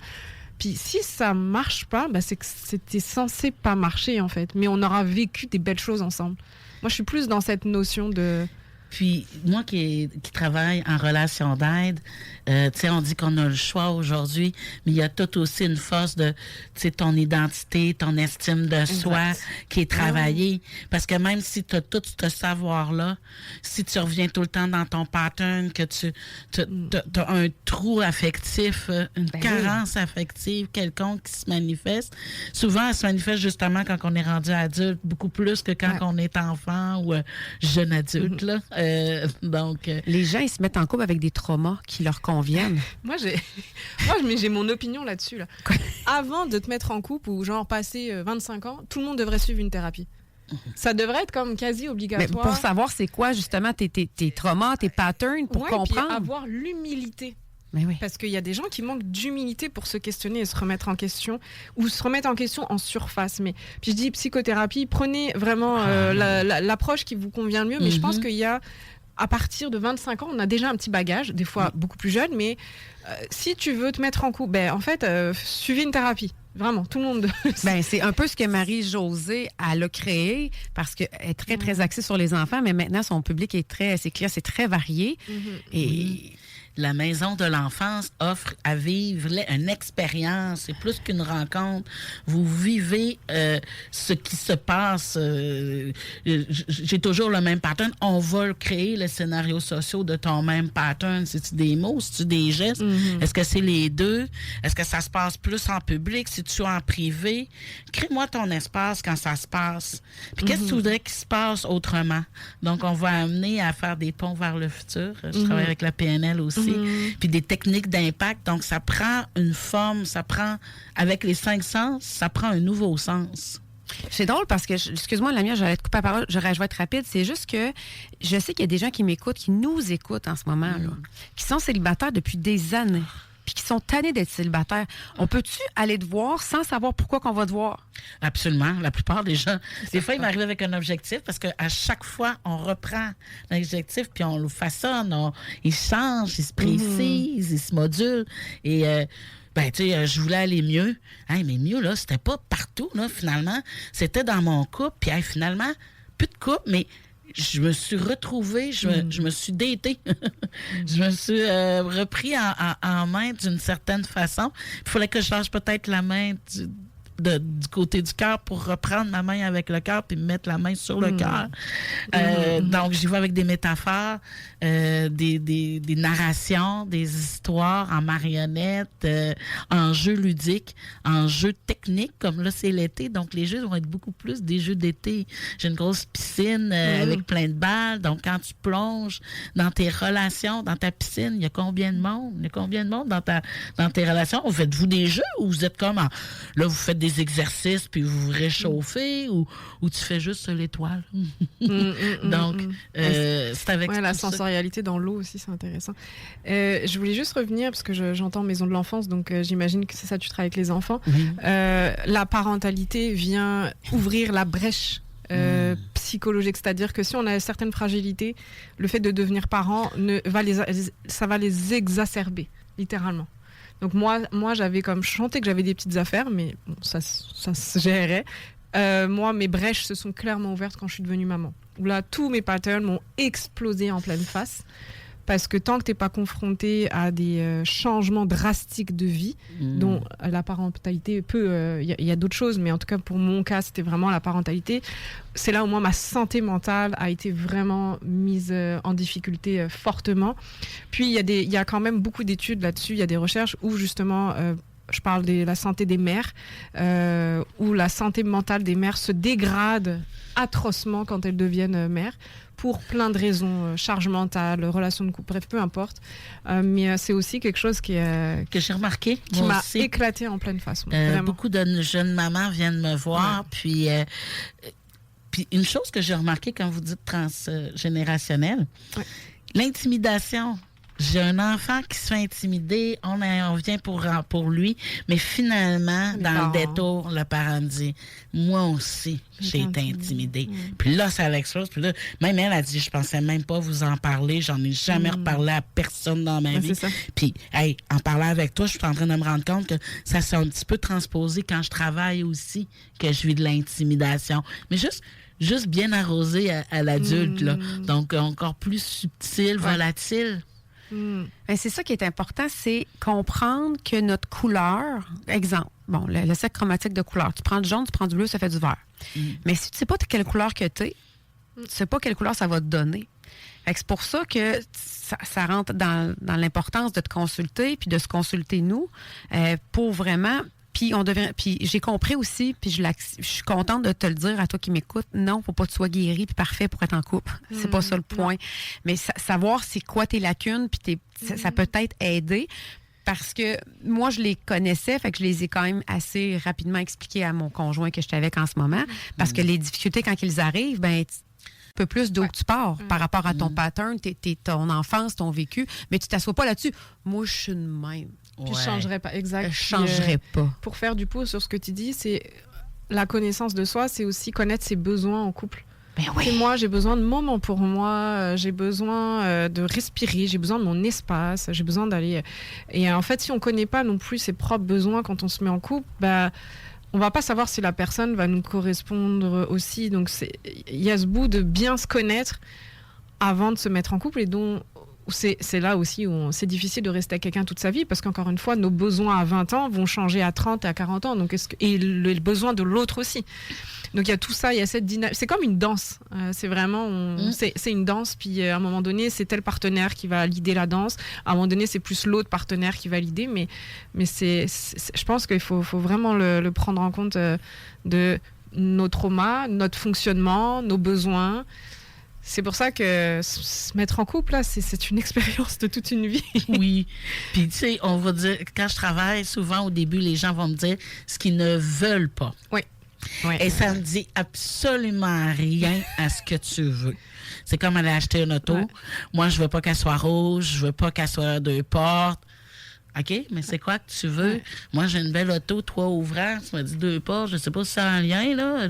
Puis si ça marche pas, c'est que c'était censé pas marcher, en fait. Mais on aura vécu des belles choses ensemble. Moi, je suis plus dans cette notion de... Puis moi qui travaille en relation d'aide, tu sais, on dit qu'on a le choix aujourd'hui, mais il y a tout aussi une force de, tu sais, ton identité, ton estime de soi qui est travaillée. Parce que même si tu as tout ce savoir-là, si tu reviens tout le temps dans ton pattern, que tu as un trou affectif, une carence affective quelconque qui se manifeste, souvent elle se manifeste justement quand on est rendu adulte, beaucoup plus que quand on est enfant ou jeune adulte. Là. Donc, les gens, ils se mettent en couple avec des traumas qui leur conviennent. Moi, j'ai mon opinion là-dessus. Là. Avant de te mettre en couple ou genre passer 25 ans, tout le monde devrait suivre une thérapie. Ça devrait être comme quasi obligatoire. Mais pour savoir c'est quoi justement tes traumas, tes patterns, pour comprendre. Puis avoir l'humilité. Mais oui. Parce qu'il y a des gens qui manquent d'humilité pour se questionner et se remettre en question, ou se remettre en question en surface. Puis je dis psychothérapie, prenez vraiment l'approche qui vous convient le mieux. Mais je pense qu'il y a, à partir de 25 ans, on a déjà un petit bagage, des fois beaucoup plus jeune, mais si tu veux te mettre en couple, en fait, suivez une thérapie. Vraiment, tout le monde. C'est un peu ce que Marie-Josée, elle a créé, parce qu'elle est très, très axée sur les enfants, mais maintenant, son public est très, c'est clair, c'est très varié. Et la maison de l'enfance offre à vivre une expérience. C'est plus qu'une rencontre. Vous vivez ce qui se passe. J'ai toujours le même pattern. On va créer les scénarios sociaux de ton même pattern. C'est-tu des mots? C'est-tu des gestes? Est-ce que c'est les deux? Est-ce que ça se passe plus en public? Si tu es en privé? Crée-moi ton espace quand ça se passe. Puis qu'est-ce que tu voudrais qu'il se passe autrement? Donc, on va amener à faire des ponts vers le futur. Je travaille avec la PNL aussi. Puis des techniques d'impact. Donc, ça prend une forme, avec les 5 sens, ça prend un nouveau sens. C'est drôle parce que, excuse-moi, Lamia, j'allais te couper la parole, je vais être rapide. C'est juste que je sais qu'il y a des gens qui m'écoutent, qui nous écoutent en ce moment, là, qui sont célibataires depuis des années, puis qui sont tannés d'être célibataires. On peut-tu aller te voir sans savoir pourquoi qu'on va te voir? Absolument. La plupart des gens. Des fois, ils m'arrivent avec un objectif parce qu'à chaque fois, on reprend l'objectif puis on le façonne. Ils changent, ils se précisent, ils se modulent. Et, tu sais, je voulais aller mieux. Mais mieux, là, c'était pas partout, là, finalement. C'était dans mon couple. Puis, finalement, plus de couple, mais je me suis retrouvée, je me suis datée. Je me suis repris en main d'une certaine façon. Il fallait que je lâche peut-être la main du côté du cœur pour reprendre ma main avec le cœur puis me mettre la main sur le cœur. Donc, j'y vais avec des métaphores, des narrations, des histoires en marionnettes, en jeux ludiques, en jeux techniques, comme là, c'est l'été. Donc, les jeux vont être beaucoup plus des jeux d'été. J'ai une grosse piscine avec plein de balles. Donc, quand tu plonges dans tes relations, dans ta piscine, il y a combien de monde? Il y a combien de monde dans tes relations? Faites-vous des jeux ou vous êtes comme... Là, vous faites des exercices puis vous vous réchauffez ou tu fais juste l'étoile. Donc, c'est avec la sensorialité dans l'eau aussi, c'est intéressant. Je voulais juste revenir, parce que j'entends Maison de l'enfance, donc j'imagine que c'est ça, tu travailles avec les enfants. La parentalité vient ouvrir la brèche psychologique, c'est-à-dire que si on a certaines fragilités, le fait de devenir parent ça va les exacerber, littéralement. Donc moi j'avais comme chanté que j'avais des petites affaires, mais bon, ça se gérait. Moi, mes brèches se sont clairement ouvertes quand je suis devenue maman. Où là, tous mes patterns m'ont explosé en pleine face. Parce que tant que tu n'es pas confronté à des changements drastiques de vie, dont la parentalité peut... Il y a d'autres choses, mais en tout cas, pour mon cas, c'était vraiment la parentalité. C'est là où moi, ma santé mentale a été vraiment mise en difficulté fortement. Puis, il y a quand même beaucoup d'études là-dessus. Il y a des recherches où, justement... je parle de la santé des mères, où la santé mentale des mères se dégrade atrocement quand elles deviennent mères, pour plein de raisons, charge mentale, relations de couple, bref, peu importe. Mais c'est aussi quelque chose que j'ai remarqué, qui m'a éclaté en pleine face. Beaucoup de jeunes mamans viennent me voir, puis une chose que j'ai remarqué quand vous dites transgénérationnel, l'intimidation. J'ai un enfant qui se fait intimider, on vient pour lui, mais finalement, dans le détour, le parent me dit « Moi aussi, j'ai été intimidée. » Puis là, ça l'explose. Puis là, même elle a dit « Je pensais même pas vous en parler, j'en ai jamais reparlé à personne dans ma vie. » Puis, en parlant avec toi, je suis en train de me rendre compte que ça s'est un petit peu transposé quand je travaille aussi, que je vis de l'intimidation. Mais juste juste bien arrosé à l'adulte, là. Donc, encore plus subtil, volatile. Ben, c'est ça qui est important, c'est comprendre que notre couleur, exemple, bon, le cercle chromatique de couleur, tu prends du jaune, tu prends du bleu, ça fait du vert. Mais si tu ne sais pas quelle couleur que tu es, tu ne sais pas quelle couleur ça va te donner. Fait que c'est pour ça que ça rentre dans l'importance de te consulter, puis de se consulter nous, pour vraiment... Puis j'ai compris aussi, puis je suis contente de te le dire à toi qui m'écoutes. Non, faut pas que tu sois guéri puis parfait pour être en couple. C'est pas ça le point. Non. Mais savoir c'est quoi tes lacunes, puis ça peut peut-être aider. Parce que moi, je les connaissais, fait que je les ai quand même assez rapidement expliquées à mon conjoint que j'étais avec en ce moment. Parce que les difficultés, quand ils arrivent, ben un peu plus d'où tu pars par rapport à ton pattern, ton enfance, ton vécu. Mais tu t'assois pas là-dessus. Moi, je suis de même. Puis je changerais pas, exact. Je changerais pas. Pour faire du pouce sur ce que tu dis, c'est la connaissance de soi, c'est aussi connaître ses besoins en couple. Ben oui. Et moi, j'ai besoin de moments pour moi, j'ai besoin de respirer, j'ai besoin de mon espace, j'ai besoin d'aller... Et en fait, si on connaît pas non plus ses propres besoins quand on se met en couple, on va pas savoir si la personne va nous correspondre aussi. Donc, il y a ce bout de bien se connaître avant de se mettre en couple et dont... C'est là aussi où c'est difficile de rester avec quelqu'un toute sa vie parce qu'encore une fois, nos besoins à 20 ans vont changer à 30 et à 40 ans. Donc et le besoin de l'autre aussi. Donc il y a tout ça, il y a cette dynamique. C'est comme une danse. C'est vraiment... C'est une danse. Puis à un moment donné, c'est tel partenaire qui va leader la danse. À un moment donné, c'est plus l'autre partenaire qui va leader. Mais je pense qu'il faut vraiment le prendre en compte de nos traumas, notre fonctionnement, nos besoins. C'est pour ça que se mettre en couple, là, c'est une expérience de toute une vie. Oui. Puis, tu sais, on va dire, quand je travaille, souvent, au début, les gens vont me dire ce qu'ils ne veulent pas. Oui. Et ça ne dit absolument rien à ce que tu veux. C'est comme aller acheter une auto. Ouais. Moi, je veux pas qu'elle soit rouge, je veux pas qu'elle soit 2 portes. OK, mais c'est quoi que tu veux? Ouais. Moi, j'ai une belle auto, toit ouvrant, tu m'as dit 2 portes, je sais pas si c'est un lien, là.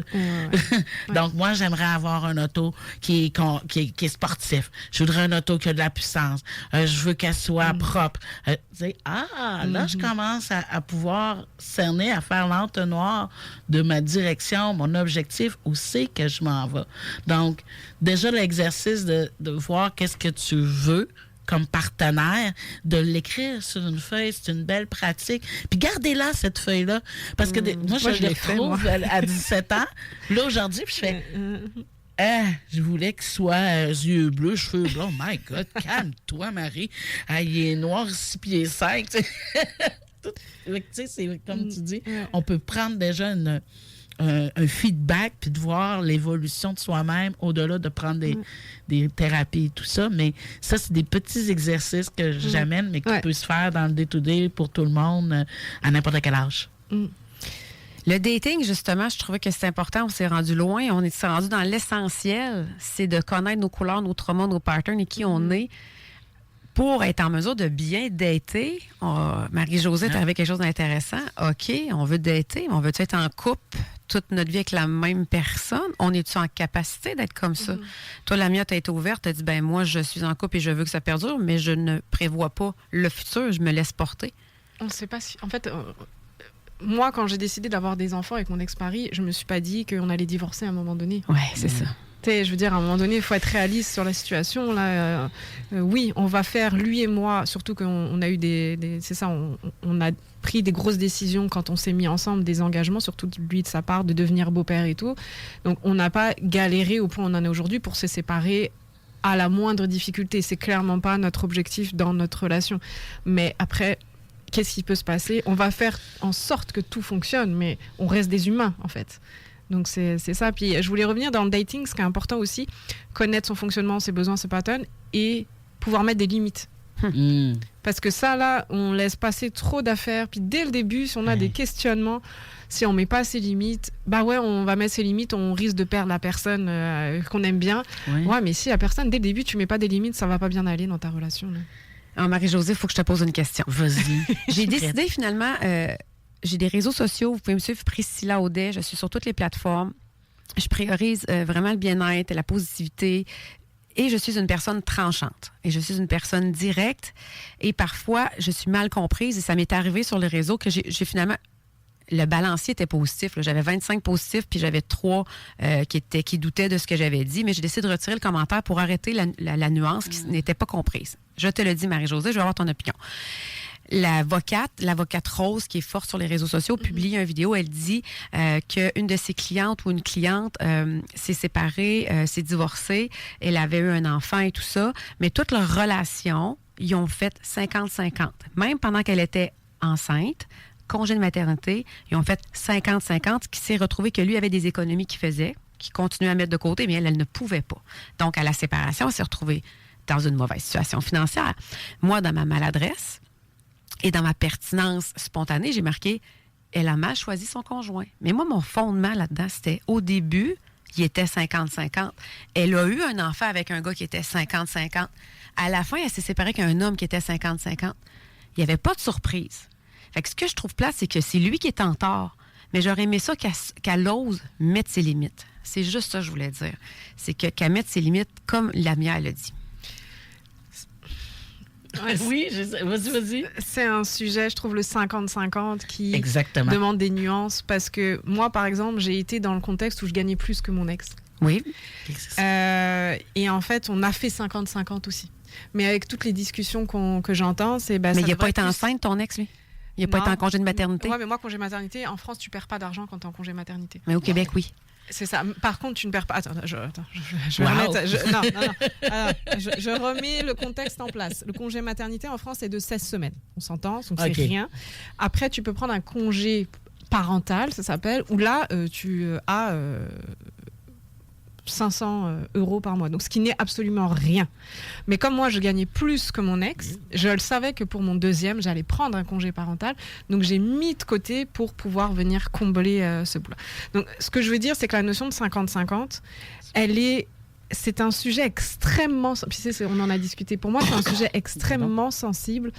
Donc, moi, j'aimerais avoir un auto qui est sportif. Je voudrais une auto qui a de la puissance. Je veux qu'elle soit propre. Tu sais, là, je commence à pouvoir cerner, à faire l'entonnoir de ma direction, mon objectif, où c'est que je m'en vais. Donc, déjà, l'exercice de voir qu'est-ce que tu veux comme partenaire, de l'écrire sur une feuille, c'est une belle pratique. Puis gardez-la, cette feuille-là. Parce que moi, je l'ai retrouve à 17 ans. Là, aujourd'hui, puis je fais... je voulais qu'il soit yeux bleus, cheveux blancs. Oh my God, calme-toi, Marie. Il est noir, 6 pieds 5. Tu sais, c'est comme tu dis, on peut prendre déjà un feedback puis de voir l'évolution de soi-même au-delà de prendre des thérapies et tout ça. Mais ça, c'est des petits exercices que j'amène, mais qui peut se faire dans le day-to-day pour tout le monde à n'importe quel âge. Le dating, justement, je trouvais que c'est important. On s'est rendu loin. On s'est rendu dans l'essentiel. C'est de connaître nos couleurs, nos traumas, nos patterns et qui on est pour être en mesure de bien dater. Marie-Josée, tu avais quelque chose d'intéressant. OK, on veut dater, mais on veut-tu être en couple toute notre vie avec la même personne? On est-tu en capacité d'être comme ça? Toi, la mienne, tu as été ouverte, tu as dit, moi, je suis en couple et je veux que ça perdure, mais je ne prévois pas le futur, je me laisse porter. On ne sait pas si... En fait, moi, quand j'ai décidé d'avoir des enfants avec mon ex-mari, je me suis pas dit qu'on allait divorcer à un moment donné. Ouais, c'est ça. Je veux dire, à un moment donné, il faut être réaliste sur la situation. Là, oui, on va faire, lui et moi, surtout qu'on a eu c'est ça, on a pris des grosses décisions quand on s'est mis ensemble, des engagements, surtout lui de sa part, de devenir beau-père et tout. Donc, on n'a pas galéré au point où on en est aujourd'hui pour se séparer à la moindre difficulté. C'est clairement pas notre objectif dans notre relation. Mais après, qu'est-ce qui peut se passer? On va faire en sorte que tout fonctionne, mais on reste des humains, en fait. Donc, c'est ça. Puis, je voulais revenir dans le dating, ce qui est important aussi, connaître son fonctionnement, ses besoins, ses patterns et pouvoir mettre des limites. Parce que ça, là, on laisse passer trop d'affaires. Puis, dès le début, si on a des questionnements, si on met pas ses limites, on va mettre ses limites, on risque de perdre la personne qu'on aime bien. Ouais, mais si la personne, dès le début, tu mets pas des limites, ça va pas bien aller dans ta relation. Là. Alors, Marie-Josée, il faut que je te pose une question. Vas-y. J'ai décidé, finalement... j'ai des réseaux sociaux. Vous pouvez me suivre, Priscilla Audet. Je suis sur toutes les plateformes. Je priorise vraiment le bien-être, la positivité. Et je suis une personne tranchante. Et je suis une personne directe. Et parfois, je suis mal comprise. Et ça m'est arrivé sur les réseaux que j'ai finalement le balancier était positif. Là. J'avais 25 positifs, puis j'avais 3 qui doutaient de ce que j'avais dit, mais j'ai décidé de retirer le commentaire pour arrêter la nuance qui n'était pas comprise. Je te le dis, Marie-Josée, je veux avoir ton opinion. L'avocate Rose, qui est forte sur les réseaux sociaux, publie une vidéo. Elle dit qu'une de ses clientes ou une cliente s'est séparée, s'est divorcée. Elle avait eu un enfant et tout ça. Mais toute leur relation, ils ont fait 50-50. Même pendant qu'elle était enceinte, congé de maternité, ils ont fait 50-50, qui s'est retrouvé que lui avait des économies qu'il faisait, qu'il continuait à mettre de côté, mais elle ne pouvait pas. Donc, à la séparation, elle s'est retrouvée dans une mauvaise situation financière. Moi, dans ma maladresse et dans ma pertinence spontanée, j'ai marqué « Elle a mal choisi son conjoint ». Mais moi, mon fondement là-dedans, c'était au début, il était 50-50. Elle a eu un enfant avec un gars qui était 50-50. À la fin, elle s'est séparée avec un homme qui était 50-50. Il n'y avait pas de surprise. Fait que ce que je trouve plate, c'est que c'est lui qui est en tort. Mais j'aurais aimé ça qu'elle ose mettre ses limites. C'est juste ça que je voulais dire. C'est qu'elle mette ses limites comme la mienne l'a dit. Ouais, oui, vas-y. C'est un sujet, je trouve, le 50-50 qui Exactement. demande des nuances. Parce que moi, par exemple, j'ai été dans le contexte où je gagnais plus que mon ex. Oui. Et en fait, on a fait 50-50 aussi. Mais avec toutes les discussions que j'entends, c'est... mais il n'a pas été enceinte, ton ex, lui? Il n'a pas été en congé de maternité? Oui, mais moi, congé maternité, en France, tu perds pas d'argent quand tu es en congé maternité. Mais au Québec, oui. C'est ça. Par contre, tu ne perds pas... Attends, je Wow. remettre... je remets le contexte en place. Le congé maternité en France est de 16 semaines. On s'entend, donc c'est rien. Après, tu peux prendre un congé parental, ça s'appelle, où là, tu as... 500 € par mois, donc ce qui n'est absolument rien. Mais comme moi, je gagnais plus que mon ex, je le savais que pour mon deuxième, j'allais prendre un congé parental, donc j'ai mis de côté pour pouvoir venir combler ce boulot. Donc, ce que je veux dire, c'est que la notion de 50-50, c'est un sujet extrêmement... Puis on en a discuté. Pour moi, c'est un sujet extrêmement sensible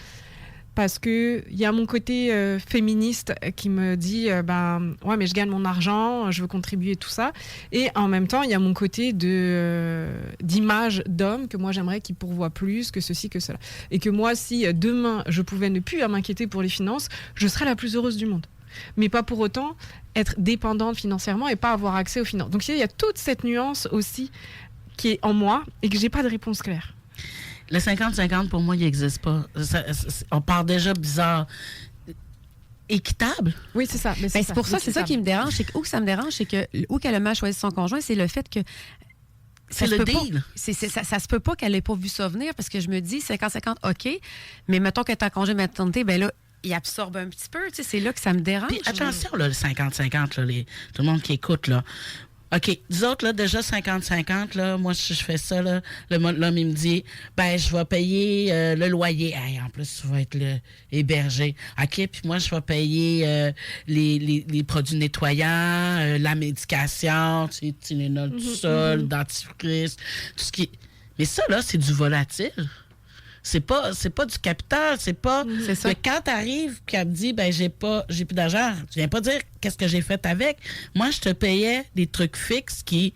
parce qu'il y a mon côté féministe qui me dit ouais, mais je gagne mon argent, je veux contribuer, tout ça. Et en même temps, il y a mon côté d'image d'homme que moi, j'aimerais qu'il pourvoie plus, que ceci, que cela. Et que moi, si demain, je pouvais ne plus m'inquiéter pour les finances, je serais la plus heureuse du monde. Mais pas pour autant être dépendante financièrement et pas avoir accès aux finances. Donc, il y a toute cette nuance aussi qui est en moi et que j'ai pas de réponse claire. Le 50-50, pour moi, il n'existe pas. On part déjà bizarre. Équitable? Oui, c'est ça. Mais c'est pour ça, c'est ça qui me dérange. C'est que, où ça me dérange, c'est que où qu'elle a mal choisi son conjoint, c'est le fait que... C'est le deal. Ça se peut pas qu'elle n'ait pas vu ça venir parce que je me dis 50-50, OK, mais mettons qu'elle est en congé de maternité, ben là, il absorbe un petit peu. Tu sais, c'est là que ça me dérange. Puis attention, là, le 50-50, là, tout le monde qui écoute, là. OK, nous autres, là, déjà 50-50, là, moi, si je fais ça, là, l'homme, il me dit, je vais payer le loyer. Hey, en plus, tu vas être hébergé. OK, puis moi, je vais payer les produits nettoyants, la médication, tu sais, Tylenol, tout ça, le dentifrice, tout ce qui... Mais ça, là, c'est du volatile. C'est pas du capital, c'est pas... C'est ça. Mais quand t'arrives, qu'elle me dit, j'ai plus d'argent, tu viens pas dire qu'est-ce que j'ai fait avec. Moi, je te payais des trucs fixes qui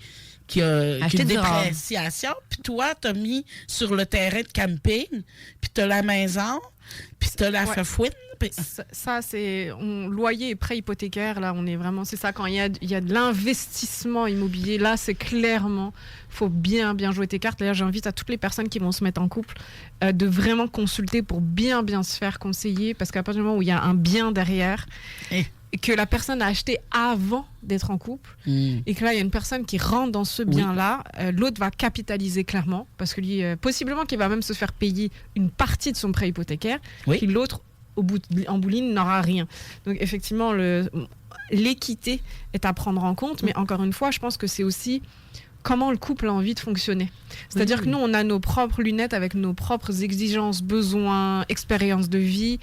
ont une dépréciation, puis toi, t'as mis sur le terrain de camping, puis t'as la maison, puis t'as la fouine. Ça, c'est loyer et prêt hypothécaire. Là, on est vraiment, c'est ça. Quand il y a de l'investissement immobilier, là, c'est clairement, faut bien jouer tes cartes. D'ailleurs, j'invite à toutes les personnes qui vont se mettre en couple de vraiment consulter pour bien se faire conseiller, parce qu'à partir du moment où il y a un bien derrière, que la personne a acheté avant d'être en couple, et que là, il y a une personne qui rentre dans ce bien-là, l'autre va capitaliser clairement, parce que lui, possiblement qu'il va même se faire payer une partie de son prêt hypothécaire, puis l'autre, en bout de ligne, n'aura rien. Donc effectivement, l'équité est à prendre en compte, mais encore une fois, je pense que c'est aussi comment le couple a envie de fonctionner. C'est-à-dire que nous, on a nos propres lunettes avec nos propres exigences, besoins, expériences de vie,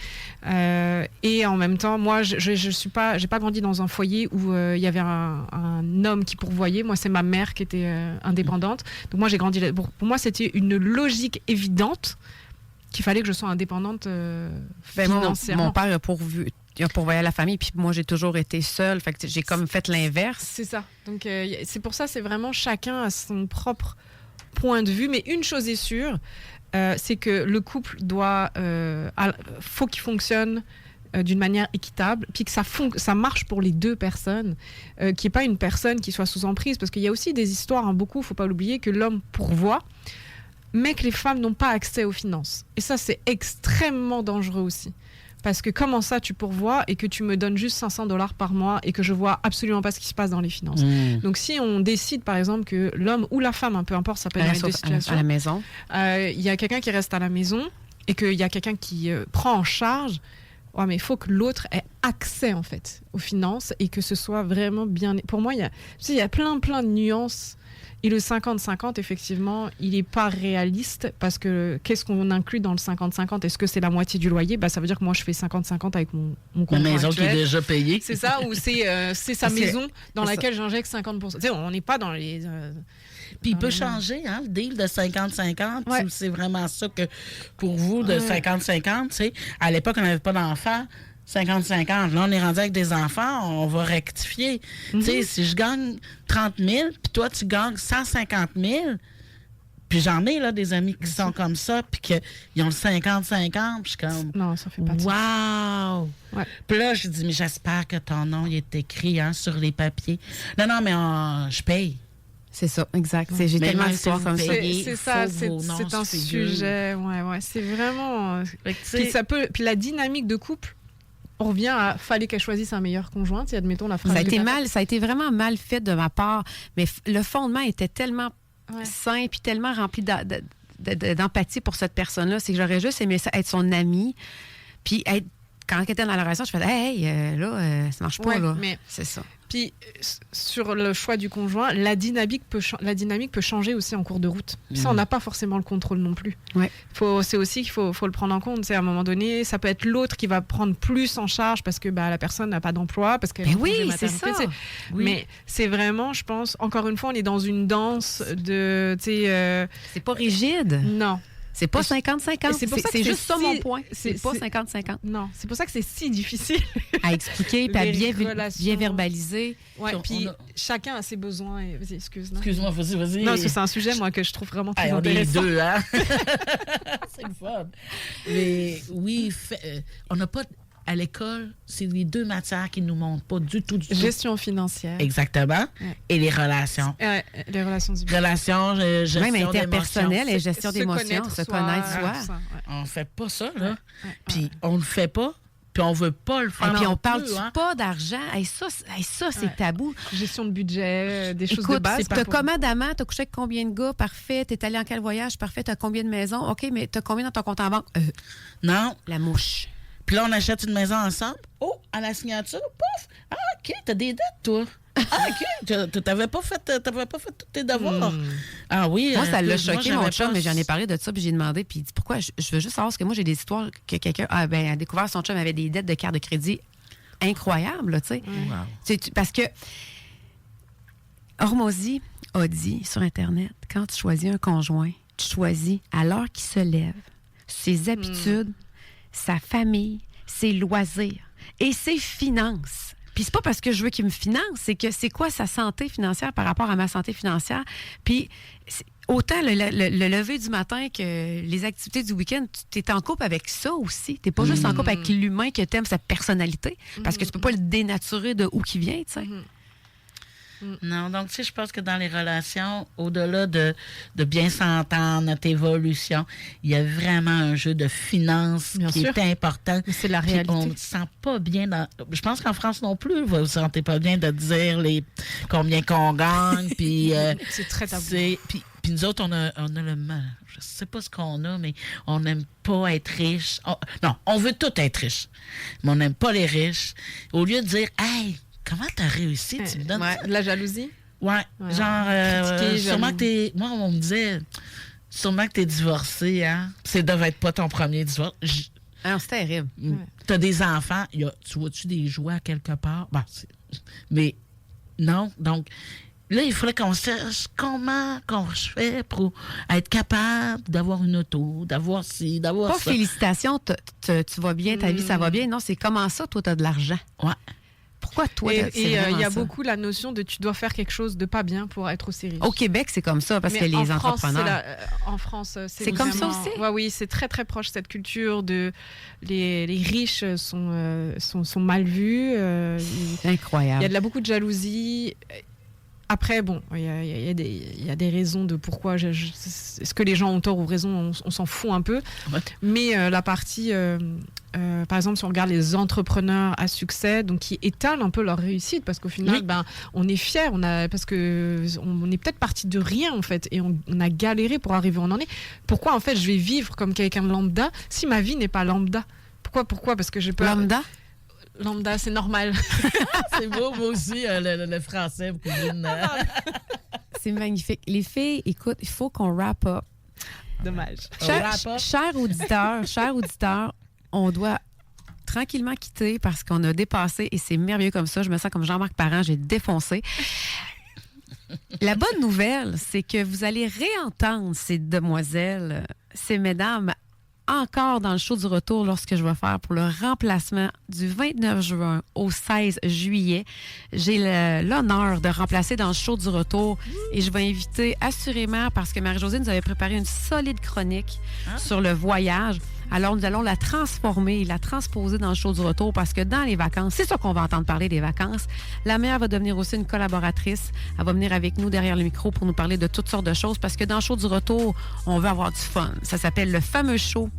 et en même temps, moi, j'ai pas grandi dans un foyer où il y avait un homme qui pourvoyait. Moi, c'est ma mère qui était indépendante. Donc moi, j'ai grandi là. Pour moi, c'était une logique évidente qu'il fallait que je sois indépendante financièrement. Mon père a pourvoyé à la famille, puis moi, j'ai toujours été seule. Fait que j'ai comme fait l'inverse. C'est ça. Donc, c'est pour ça, c'est vraiment chacun a son propre point de vue. Mais une chose est sûre, c'est que le couple faut qu'il fonctionne d'une manière équitable, puis que ça marche pour les deux personnes, qu'il n'y ait pas une personne qui soit sous emprise, parce qu'il y a aussi des histoires, beaucoup, il ne faut pas l'oublier, que l'homme pourvoit, mais que les femmes n'ont pas accès aux finances. Et ça, c'est extrêmement dangereux aussi. Parce que comment ça, tu pourvois et que tu me donnes juste $500 par mois et que je vois absolument pas ce qui se passe dans les finances. Donc, si on décide, par exemple, que l'homme ou la femme, peu importe, ça peut être dans les deux situations, à la maison, il y a quelqu'un qui reste à la maison et qu'il y a quelqu'un qui prend en charge, mais il faut que l'autre ait accès, en fait, aux finances et que ce soit vraiment bien... Pour moi, il y a plein de nuances. Et le 50-50, effectivement, il n'est pas réaliste parce que qu'est-ce qu'on inclut dans le 50-50 ? Est-ce que c'est la moitié du loyer ? Ça veut dire que moi, je fais 50-50 avec mon conjoint La maison actuel. qui est déjà payée. C'est ça, ou c'est sa maison dans laquelle j'injecte 50%. Tu sais, on n'est pas dans les... Puis il peut changer, le deal de 50-50. Ouais. C'est vraiment ça que pour vous, de 50-50. Tu sais, à l'époque, on n'avait pas d'enfants. 50-50. Là, on est rendu avec des enfants, on va rectifier. Tu sais, si je gagne 30 000, puis toi, tu gagnes 150 000, puis j'en ai, là, des amis qui sont comme ça, puis qu'ils ont le 50-50, puis je suis comme... Non, ça fait pas de sens. Wow! Ouais. Puis là, je dis, mais j'espère que ton nom, il est écrit sur les papiers. Non, mais je paye. c'est ça, exact. J'ai Mais tellement même d'histoires si comme vous ça. payez, C'est ça, faut vos noms c'est un se figurent. sujet. Ouais, c'est vraiment... Fait que, tu sais, Puis la dynamique de couple, on revient à fallait qu'elle choisisse un meilleur conjoint. Si admettons la phrase. Ça a été vraiment mal fait de ma part, mais le fondement était tellement sain puis tellement rempli d'empathie pour cette personne-là, c'est que j'aurais juste aimé ça, être son amie, puis quand elle était dans la relation, je faisais là, ça marche pas, là. Mais c'est ça. Puis sur le choix du conjoint, la dynamique peut changer aussi en cours de route. Ça, on n'a pas forcément le contrôle non plus. Ouais. C'est aussi qu'il faut le prendre en compte. C'est à un moment donné, ça peut être l'autre qui va prendre plus en charge parce que la personne n'a pas d'emploi, parce qu'elle est en congé c'est maternité, ça. Oui. Mais c'est vraiment, je pense, encore une fois, on est dans une danse de, c'est pas rigide. Non. C'est pas 50-50. C'est juste ça mon point. C'est pas 50-50. Non, c'est pour ça que c'est si difficile à expliquer, puis à bien verbaliser. Ouais, puis chacun a ses besoins. Vas-y, excuse-moi, vas-y. Non, parce que c'est un sujet, moi, que je trouve vraiment très On intéressant. est les deux, hein? C'est le fun. Mais oui, on n'a pas... À l'école, c'est les deux matières qui ne nous montrent pas du tout. Gestion financière. Exactement. Ouais. Et les relations. Les relations humaines. Gestion même interpersonnelle et gestion d'émotions, se connaître soi. On ne fait pas ça, là. Puis on ne le fait pas. Puis on veut pas le faire. Et puis on parle pas d'argent. Ça, c'est tabou. Gestion de budget, des choses de base. T'as combien d'amants? T'as couché avec combien de gars? Parfait. T'es allé en quel voyage? Parfait. T'as combien de maisons? OK, mais t'as combien dans ton compte en banque? Non. La mouche. Puis là, on achète une maison ensemble. Oh, à la signature, pouf! Ah, OK, t'as des dettes, toi. Ah, OK, t'avais pas fait tous tes devoirs. Ah oui. Moi, ça l'a choqué, mon chum, mais j'en ai parlé de ça, puis j'ai demandé, puis il dit pourquoi. Je veux juste savoir, parce que moi, j'ai des histoires que quelqu'un a découvert son chum avait des dettes de carte de crédit incroyables, tu sais. Wow. Parce que Hormozy a dit sur Internet, quand tu choisis un conjoint, tu choisis à l'heure qu'il se lève, ses habitudes, sa famille, ses loisirs et ses finances. Puis c'est pas parce que je veux qu'il me finance, c'est que c'est quoi sa santé financière par rapport à ma santé financière. Puis autant le lever du matin que les activités du week-end, tu es en couple avec ça aussi. Tu n'es pas juste en couple avec l'humain que tu aimes, sa personnalité, parce que tu peux pas le dénaturer de où qu'il vient, tu sais. Non, donc, tu sais, je pense que dans les relations, au-delà de bien s'entendre, notre évolution, il y a vraiment un jeu de finances qui est important. Mais c'est la réalité. On ne se sent pas bien dans... Je pense qu'en France non plus, vous ne vous sentez pas bien de dire combien qu'on gagne. Puis, c'est très tabou. Puis nous autres, on a le mal. Je sais pas ce qu'on a, mais on n'aime pas être riche. On veut tout être riche, mais on n'aime pas les riches. Au lieu de dire, hey, comment t'as réussi? Tu me donnes de la jalousie? Ouais. Genre, sûrement que t'es... Moi, on me disait, sûrement que t'es divorcé, hein? Ça devait être pas ton premier divorce. Alors, c'est terrible. T'as des enfants. Tu vois-tu des jouets quelque part? Mais non. Donc, là, il faudrait qu'on sache comment je fais pour être capable d'avoir une auto, d'avoir ci, d'avoir ça. Pas félicitations, tu vas bien, ta vie, ça va bien. Non, c'est comment ça, toi, t'as de l'argent? Ouais. Pourquoi toi? Et il y a beaucoup la notion de tu dois faire quelque chose de pas bien pour être aussi riche. Au Québec, c'est comme ça, parce que les entrepreneurs... En France, c'est comme ça aussi? Oui, c'est très, très proche, cette culture de... Les riches sont mal vus. C'est incroyable. Il y a beaucoup de jalousie. Après, bon, il y a des raisons de pourquoi. Est-ce que les gens ont tort ou raison? On s'en fout un peu. Ouais. Mais la partie... par exemple, si on regarde les entrepreneurs à succès, donc qui étalent un peu leur réussite, parce qu'au final, on est fiers, parce que on est peut-être parti de rien en fait, et on a galéré pour arriver où on en est. Pourquoi en fait je vais vivre comme quelqu'un de lambda si ma vie n'est pas lambda? Pourquoi? Parce que j'ai peur. Lambda, c'est normal. C'est beau, moi aussi, le français. C'est magnifique. Les filles, écoute, il faut qu'on wrap up. Dommage. Chers auditeurs, on doit tranquillement quitter parce qu'on a dépassé et c'est merveilleux comme ça. Je me sens comme Jean-Marc Parent, j'ai défoncé. La bonne nouvelle, c'est que vous allez réentendre ces demoiselles, ces mesdames, encore dans le show du retour lorsque je vais faire pour le remplacement du 29 juin au 16 juillet. J'ai l'honneur de remplacer dans le show du retour et je vais inviter assurément, parce que Marie-Josée nous avait préparé une solide chronique sur le voyage. Alors, nous allons la transformer, la transposer dans le show du retour parce que dans les vacances, c'est ça qu'on va entendre parler des vacances. La mère va devenir aussi une collaboratrice. Elle va venir avec nous derrière le micro pour nous parler de toutes sortes de choses parce que dans le show du retour, on veut avoir du fun. Ça s'appelle le fameux show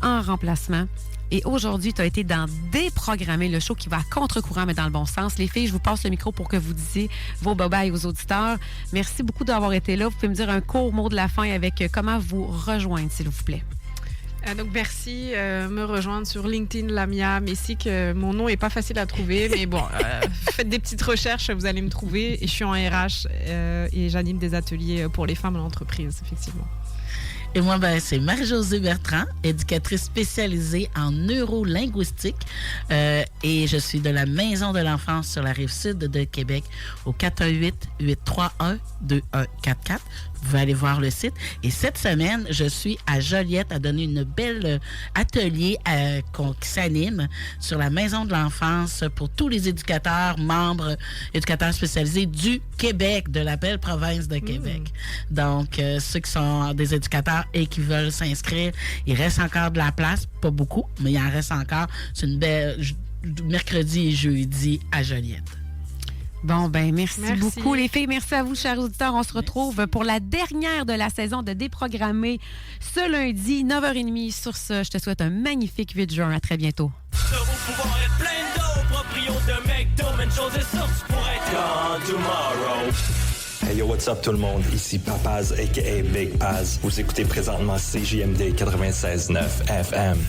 en remplacement. Et aujourd'hui, tu as été dans Déprogrammer, le show qui va à contre-courant, mais dans le bon sens. Les filles, je vous passe le micro pour que vous disiez vos bye-bye aux auditeurs. Merci beaucoup d'avoir été là. Vous pouvez me dire un court mot de la fin avec comment vous rejoindre, s'il vous plaît. Donc merci, me rejoindre sur LinkedIn, Lamia Messic. Mon nom est pas facile à trouver, mais bon, faites des petites recherches, vous allez me trouver. Et je suis en RH et j'anime des ateliers pour les femmes en entreprise, effectivement. Et moi, c'est Marie-Josée Bertrand, éducatrice spécialisée en neurolinguistique. Et je suis de la Maison de l'enfance sur la Rive-Sud de Québec au 418-831-2144. Vous pouvez aller voir le site. Et cette semaine, je suis à Joliette à donner une belle atelier qui s'anime sur la Maison de l'enfance pour tous les éducateurs, membres, éducateurs spécialisés du Québec, de la belle province de Québec. Donc, ceux qui sont des éducateurs et qui veulent s'inscrire, il reste encore de la place, pas beaucoup, mais il en reste encore. C'est une belle mercredi et jeudi à Joliette. Bon, merci beaucoup, les filles. Merci à vous, chers auditeurs. On se retrouve pour la dernière de la saison de Déprogrammer ce lundi, 9h30. Sur ce, je te souhaite un magnifique 8 juin. À très bientôt. Hey yo, what's up tout le monde? Ici Papaz, a.k.a. Big Paz. Vous écoutez présentement CJMD 96.9 FM.